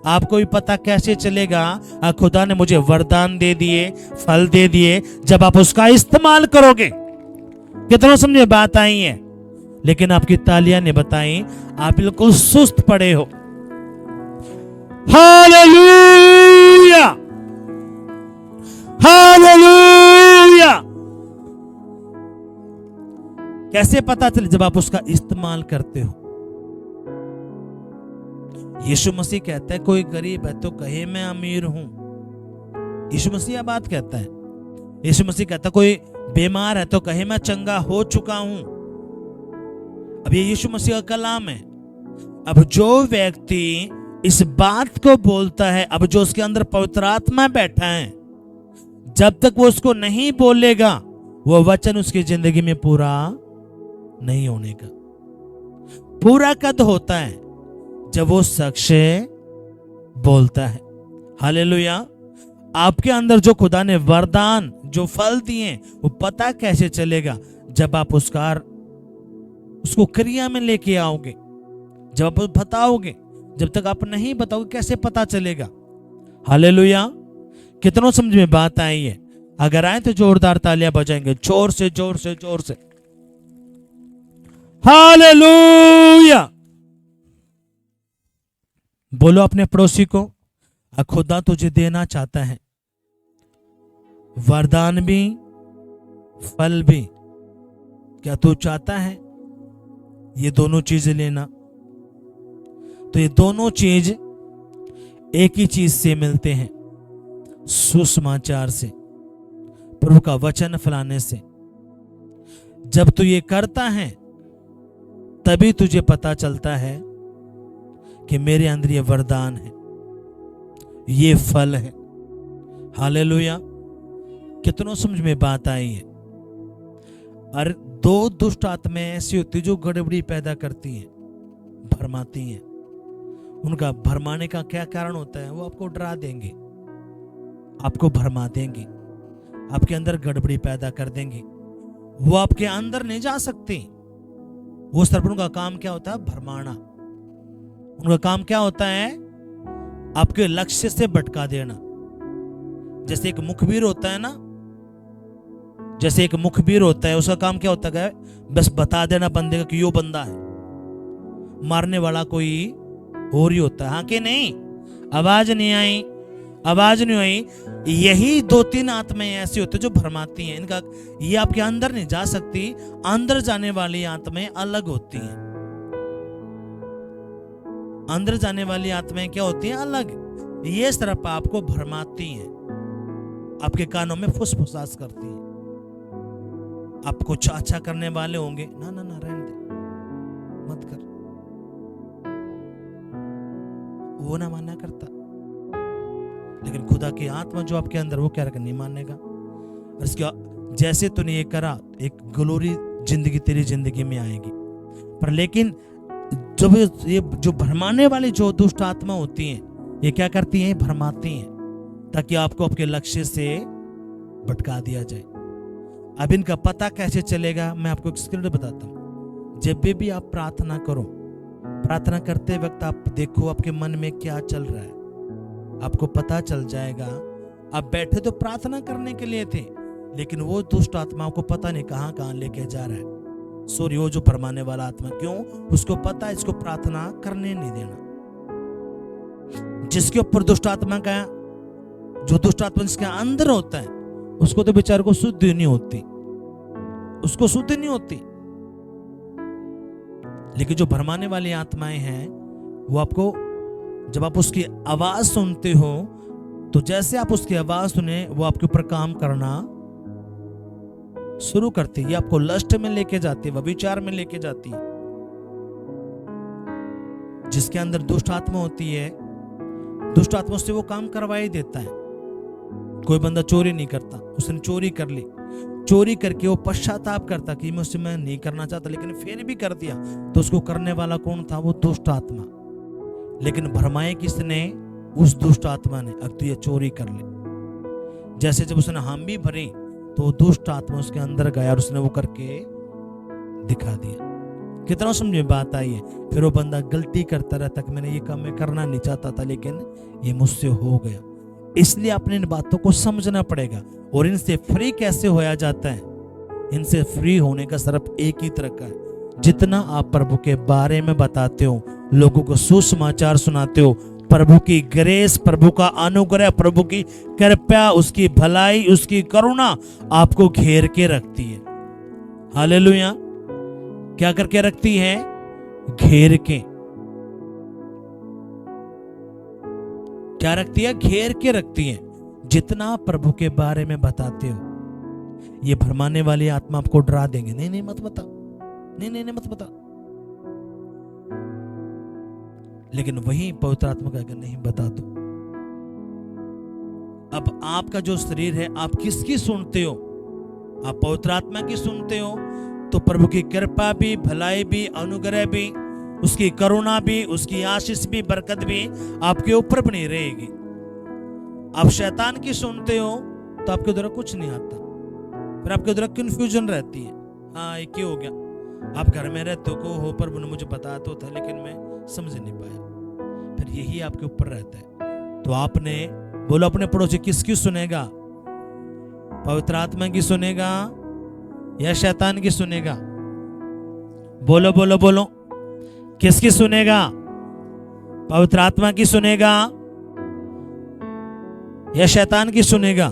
आपको भी पता कैसे चलेगा? खुदा ने मुझे वरदान दे दिए, फल दे दिए, जब आप उसका इस्तेमाल करोगे। कितना समझे बात आई है? लेकिन आपकी तालियां ने बताई आप बिल्कुल सुस्त पड़े हो। Hallelujah, hallelujah. कैसे पता चले? जब आप उसका इस्तेमाल करते हो। यीशु मसीह कहता है कोई गरीब है तो कहे मैं अमीर हूं। यीशु मसीह बात कहता है। यीशु मसीह कहता है कोई बीमार है तो कहे मैं चंगा हो चुका हूं। अब ये यीशु मसीह का कलाम है। अब जो व्यक्ति इस बात को बोलता है, अब जो उसके अंदर पवित्र आत्मा बैठा है, जब तक वो उसको नहीं बोलेगा वो वचन उसकी जिंदगी में पूरा नहीं होने का। पूरा कद होता है जब वो शख्स बोलता है। हालेलुया। आपके अंदर जो खुदा ने वरदान, जो फल दिए, वो पता कैसे चलेगा? जब आप उसको क्रिया में लेके आओगे, जब आप बताओगे। जब तक आप नहीं बताओगे कैसे पता चलेगा? हालेलुया। कितनों समझ में बात आई है? अगर आए तो जोरदार तालियां बजाएंगे, जोर से जोर से जोर से। हालेलुया। बोलो अपने पड़ोसी को, खुदा तुझे देना चाहता है वरदान भी, फल भी। क्या तू चाहता है ये दोनों चीजें लेना? तो ये दोनों चीज एक ही चीज से मिलते हैं, सुसमाचार से, प्रभु का वचन फैलाने से। जब तू ये करता है तभी तुझे पता चलता है कि मेरे अंदर ये वरदान है, ये फल है। हालेलुया। कितनों समझ में बात आई है? और दो दुष्ट आत्माएं ऐसी होती जो गड़बड़ी पैदा करती हैं, भरमाती हैं। उनका भरमाने का क्या कारण होता है? वो आपको डरा देंगे, आपको भरमा देंगे, आपके अंदर गड़बड़ी पैदा कर देंगे। वो आपके अंदर नहीं जा सकती। वो सिर्फ उनका काम क्या होता है? भरमाना। उनका काम क्या होता है? आपके लक्ष्य से भटका देना। जैसे एक मुखबिर होता है ना, जैसे एक मुखबिर होता है, उसका काम क्या होता है? बस बता देना बंदे का कि यो बंदा है। मारने वाला कोई और ही होता है, हाँ कि नहीं? आवाज नहीं आई, आवाज नहीं आई। यही दो तीन आत्माएं ऐसी होती है जो भरमाती हैं। इनका ये आपके अंदर नहीं जा सकती। अंदर जाने वाली आत्माएं अलग होती हैं। अंदर जाने वाली आत्माएं क्या होती हैं? अलग। ये सिर्फ आपको भरमाती हैं, आपके कानों में फुसफुसास करती हैं। आप कुछ अच्छा करने वाले होंगे, ना ना ना रहने दे, मत कर, वो ना मानना करता। लेकिन खुदा की आत्मा जो आपके अंदर, वो क्या नहीं मानेगा। और इसका जैसे तूने ये करा, एक ग्लोरी जिंदगी तेरी जिंदगी में आएगी। पर लेकिन जब ये जो भरमाने वाली जो दुष्ट आत्मा होती हैं, ये क्या करती हैं? भरमाती हैं ताकि आपको आपके लक्ष्य से भटका दिया जाए। अब इनका पता कैसे चलेगा? मैं आपको एक स्क्रिप्ट बताता हूँ। जब भी आप प्रार्थना करो, प्रार्थना करते वक्त आप देखो आपके मन में क्या चल रहा है, आपको पता चल जाएगा। आप बैठे तो प्रार्थना करने के लिए थे, लेकिन वो दुष्ट आत्माओं को पता नहीं कहां कहां लेके जा रहा है। सॉरी, वो जो भरमाने वाला आत्मा, क्यों? उसको पता है इसको प्रार्थना करने नहीं देना। जिसके ऊपर दुष्ट आत्मा का, जो दुष्ट आत्मा जिसके अंदर होता है, उसको तो बेचारे को शुद्धि नहीं होती, उसको शुद्धि नहीं होती। लेकिन जो भरमाने वाली आत्माएं हैं, वो आपको, जब आप उसकी आवाज सुनते हो, तो जैसे आप उसकी आवाज सुने, वो आपके ऊपर काम करना शुरू करती है। आपको लस्ट में लेके जाती है, व्यभिचार में लेके जाती है। जिसके अंदर दुष्ट आत्मा होती है, दुष्ट आत्मा से वो काम करवा ही देता है। कोई बंदा चोरी नहीं करता, उसने चोरी कर ली, चोरी करके वो पश्चाताप करता कि मुझसे मैं नहीं करना चाहता, लेकिन फिर भी कर दिया, तो उसको करने वाला कौन था? वो दुष्ट आत्मा। लेकिन भरमाए किसने? उस दुष्ट आत्मा ने। अब तो ये चोरी कर ले। जैसे जब उसने हामी भरी, तो दुष्ट आत्मा उसके अंदर गया और उसने वो करके दिखा दिया। कितना समझ में बात आई है? फिर वो बंदा गलती करता रहता कि मैंने ये काम मैं करना नहीं चाहता था, लेकिन ये मुझसे हो गया। इसलिए अपने इन बातों को समझना पड़ेगा। और इनसे फ्री कैसे होया जाता है? इनसे फ्री होने का सिर्फ एक ही तरीका है। जितना आप प्रभु के बारे में बताते हो, लोगों को सुसमाचार सुनाते हो, प्रभु की ग्रेस, प्रभु का अनुग्रह, प्रभु की कृपा, उसकी भलाई, उसकी करुणा आपको घेर के रखती है। हालेलुया। क्या करके रखती है? घेर के। क्या रखती है? घेर के रखती है। जितना प्रभु के बारे में बताते हो, ये भरमाने वाली आत्मा आपको डरा देंगे। नहीं नहीं मत बता, नहीं नहीं नहीं मत बता, लेकिन वही पवित्र आत्मा का अगर नहीं बता दो। अब आपका जो शरीर है, आप किसकी सुनते हो? आप पवित्र आत्मा की सुनते हो तो प्रभु की कृपा भी, भलाई भी, अनुग्रह भी, उसकी करुणा भी, उसकी आशीष भी, बरकत भी आपके ऊपर बनी रहेगी। आप शैतान की सुनते हो तो आपके द्वारा कुछ नहीं आता, फिर आपके द्वारा कंफ्यूजन रहती है। हाँ, ये क्यों हो गया? आप घर में रहते हो प्रभु ने मुझे बताया तो था लेकिन मैं समझ नहीं पाया, फिर यही आपके ऊपर रहता है। तो आपने बोलो अपने पड़ोसी किसकी सुनेगा? पवित्र आत्मा की सुनेगा या शैतान की सुनेगा? बोलो बोलो बोलो, किसकी सुनेगा? पवित्र आत्मा की सुनेगा या शैतान की सुनेगा?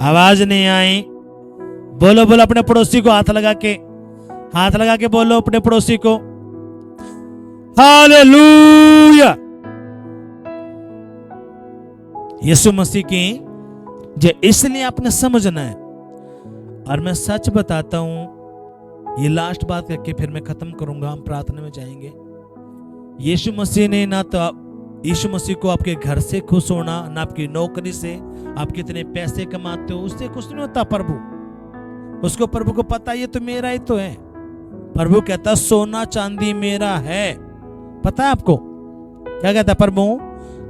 आवाज नहीं आई। बोलो बोलो अपने पड़ोसी को हाथ लगा के बोलो अपने पड़ोसी को, हालेलुया। यीशु मसीह की जो इसलिए आपने समझना है। और मैं सच बताता हूं, ये लास्ट बात करके फिर मैं खत्म करूंगा, हम प्रार्थना में जाएंगे। यीशु मसीह ने ना तो यीशु मसीह को आपके घर से खुश होना, ना आपकी नौकरी से, आप कितने पैसे कमाते हो उससे खुश नहीं होता प्रभु। उसको प्रभु को पता ये तो मेरा ही तो है। प्रभु कहता सोना चांदी मेरा है। पता है आपको क्या कहता प्रभु?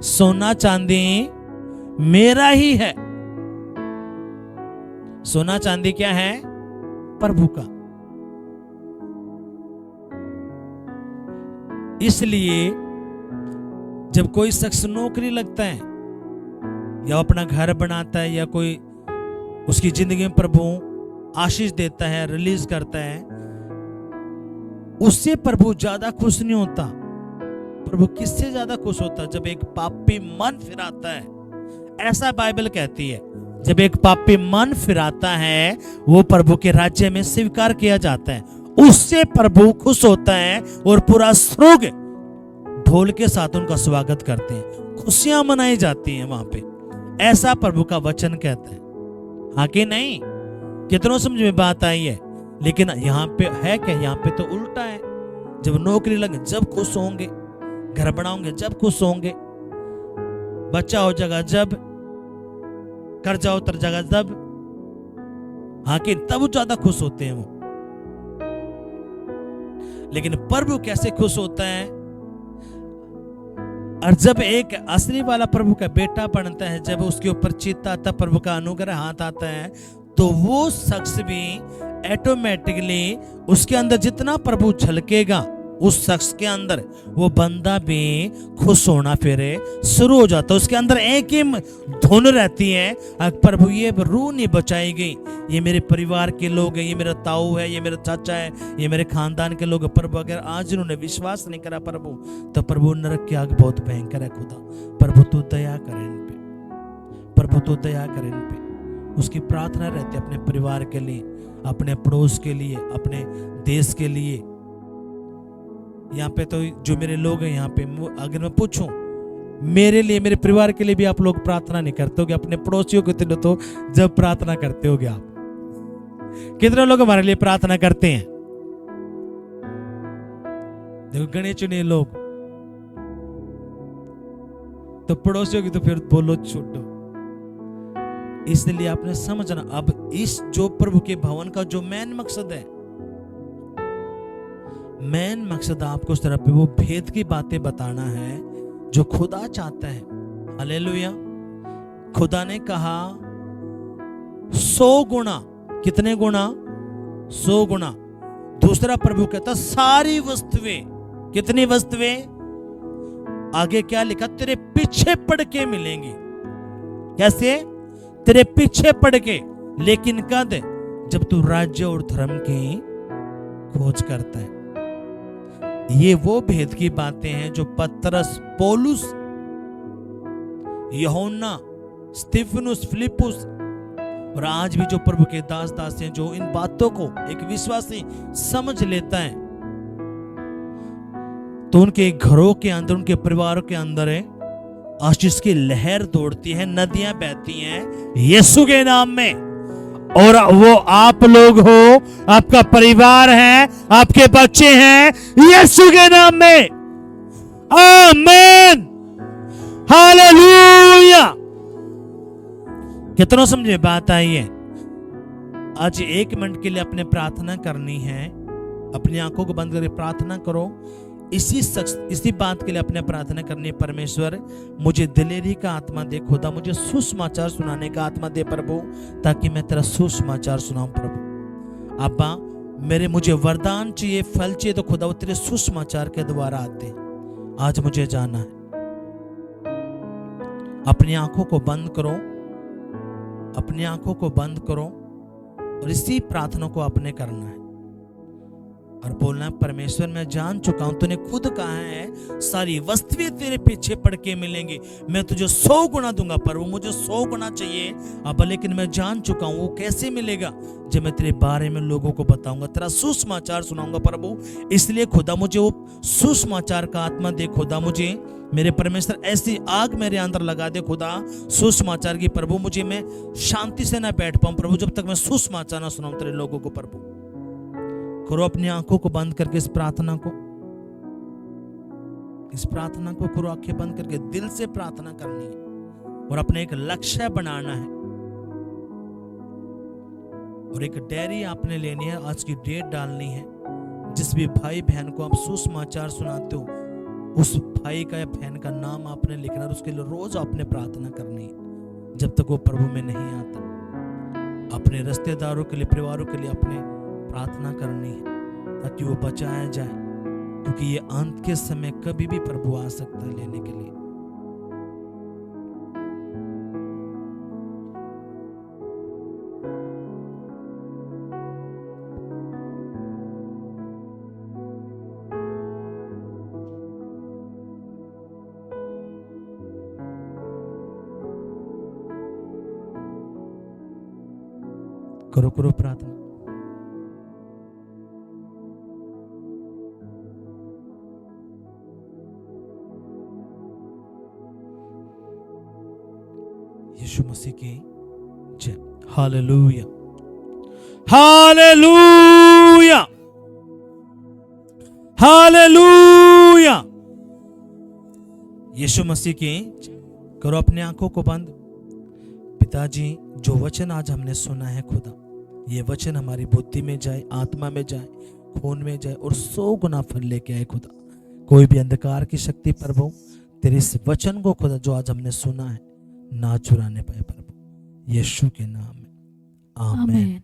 सोना चांदी मेरा ही है। सोना चांदी क्या है? प्रभु का। इसलिए जब कोई शख्स नौकरी लगता है या अपना घर बनाता है या कोई उसकी जिंदगी में प्रभु आशीष देता है, रिलीज करता है, उससे प्रभु ज्यादा खुश नहीं होता। प्रभु किससे ज्यादा खुश होता? जब एक पापी मन फिराता है, ऐसा बाइबल कहती है। जब एक पापी मन फिराता है वो प्रभु के राज्य में स्वीकार किया जाता है, उससे प्रभु खुश होता है और पूरा स्वर्ग ढोल के साथ उनका स्वागत करते हैं, खुशियां मनाई जाती हैं वहां पे। ऐसा प्रभु का वचन कहता है। हाँ कि नहीं? कितनों समझ में बात आई है? लेकिन यहाँ पे है क्या? यहाँ पे तो उल्टा है। जब नौकरी लगे जब खुश होंगे, घर बनाओगे जब खुश होंगे, बच्चा हो जाएगा जब, कर्जा उतर जाएगा जब, हाँ कि तब ज्यादा खुश होते हैं वो। लेकिन प्रभु कैसे खुश होता है? और जब एक असली वाला प्रभु का बेटा बनता है, जब उसके ऊपर चित्त आता, प्रभु का अनुग्रह हाथ आता है, तो वो शख्स भी ऑटोमेटिकली उसके अंदर जितना प्रभु झलकेगा उस शख्स के अंदर, वो बंदा भी खुश होना फिर शुरू हो जाता है। उसके अंदर एक ही धुन रहती है, प्रभु ये रूह नहीं बचाएगी, ये मेरे परिवार के लोग हैं, ये मेरा ताऊ है, ये मेरा चाचा है, ये मेरे खानदान के लोग। प्रभु अगर आज इन्होंने विश्वास नहीं करा प्रभु, तो प्रभु नरक की आग बहुत भयंकर है। खुदा प्रभु तू दया कर इन पे, प्रभु तू दया कर इन पे। उसकी प्रार्थना रहती है अपने परिवार के लिए, अपने पड़ोस के लिए, अपने देश के लिए। यहाँ पे तो जो मेरे लोग हैं यहाँ पे, अगर मैं पूछूं मेरे लिए, मेरे परिवार के लिए भी आप लोग प्रार्थना नहीं करते होगे? अपने पड़ोसियों के लिए तो जब प्रार्थना करते होगे आप, कितने लोग हमारे लिए प्रार्थना करते हैं? देखो गणे चुने लोग, तो पड़ोसियों की तो फिर बोलो छोड़ो। इसलिए आपने समझना, अब इस जो प्रभु के भवन का जो मेन मकसद है, मेन मकसद आपको उस तरह पे वो भेद की बातें बताना है जो खुदा चाहता है। हालेलुया। खुदा ने कहा 100 गुना, कितने गुना? 100 गुना। दूसरा प्रभु कहता सारी वस्तुएं, कितनी वस्तुएं? आगे क्या लिखा? तेरे पीछे पड़ के मिलेंगी। कैसे? तेरे पीछे पड़ के। लेकिन कद? जब तू राज्य और धर्म की खोज करता है। ये वो भेद की बातें हैं जो पतरस, पौलुस, यूहन्ना, स्तिफनुस, फिलिपुस और आज भी जो प्रभु के दास दास हैं, जो इन बातों को एक विश्वासी समझ लेता है, तो उनके घरों के अंदर, उनके परिवारों के अंदर है आशीष की लहर दौड़ती है, नदियां बहती हैं यीशु के नाम में। और वो आप लोग हो, आपका परिवार है, आपके बच्चे हैं यीशु के नाम में। आमेन, हालेलुया। कितनों समझे बात आई है? आज 1 मिनट के लिए अपने प्रार्थना करनी है। अपनी आंखों को बंद करके प्रार्थना करो। इसी बात के लिए अपने प्रार्थना करनी है, परमेश्वर मुझे दिलेरी का आत्मा दे खुदा, मुझे सुसमाचार सुनाने का आत्मा दे प्रभु, ताकि मैं तेरा सुसमाचार सुनाऊं प्रभु। अब्बा मेरे मुझे वरदान चाहिए, फल चाहिए, तो खुदा वो तेरे सुसमाचार के द्वारा आते। आज मुझे जाना है। अपनी आंखों को बंद करो, अपनी आंखों को बंद करो और इसी प्रार्थना को आपने करना है और बोलना, परमेश्वर मैं जान चुका हूं, तूने खुद कहा है सारी वस्तुएं तेरे पीछे पड़ के मिलेंगी, मैं तुझे 100 गुना दूंगा प्रभु, मुझे 100 गुना चाहिए अब, लेकिन मैं जान चुका हूं वो कैसे मिलेगा, जब मैं तेरे बारे में लोगों को बताऊंगा, तेरा सुसमाचार सुनाऊंगा प्रभु। इसलिए खुदा मुझे वो सुसमाचार का आत्मा दे खुदा, मुझे मेरे परमेश्वर ऐसी आग मेरे अंदर लगा दे खुदा सुसमाचार की प्रभु, मुझे मैं शांति से ना बैठ पाऊं प्रभु जब तक मैं सुसमाचार ना सुनाऊं तेरे लोगों को प्रभु। करो अपनी आंखों को बंद करके इस प्रार्थना को करो, आंखें बंद करके दिल से प्रार्थना करनी है और अपने एक लक्ष्य बनाना है और एक डायरी आपने लेनी है, आज की डेट डालनी है। जिस भी भाई बहन को आप सुसमाचार सुनाते हो उस भाई का या बहन का नाम आपने लिखना और उसके लिए रोज आपने प्रार्थना करनी है जब तक वो प्रभु में नहीं आता। अपने रिश्तेदारों के लिए, परिवारों के लिए अपने प्रार्थना करनी है ताकि वो बचाया जाए, क्योंकि ये अंत के समय कभी भी प्रभु आ सकता है लेने के लिए। करो करो प्रार्थना। यीशु मसीह की जय। Hallelujah, hallelujah, hallelujah. यीशु मसीह की। करो अपने आंखों को बंद। पिताजी जो वचन आज हमने सुना है खुदा, ये वचन हमारी बुद्धि में जाए, आत्मा में जाए, खून में जाए और 100 गुना फल लेके आए खुदा। कोई भी अंधकार की शक्ति प्रभु तेरे इस वचन को खुदा जो आज हमने सुना है ना चुराने पाए प्रभु, यीशु के नाम में आमीन।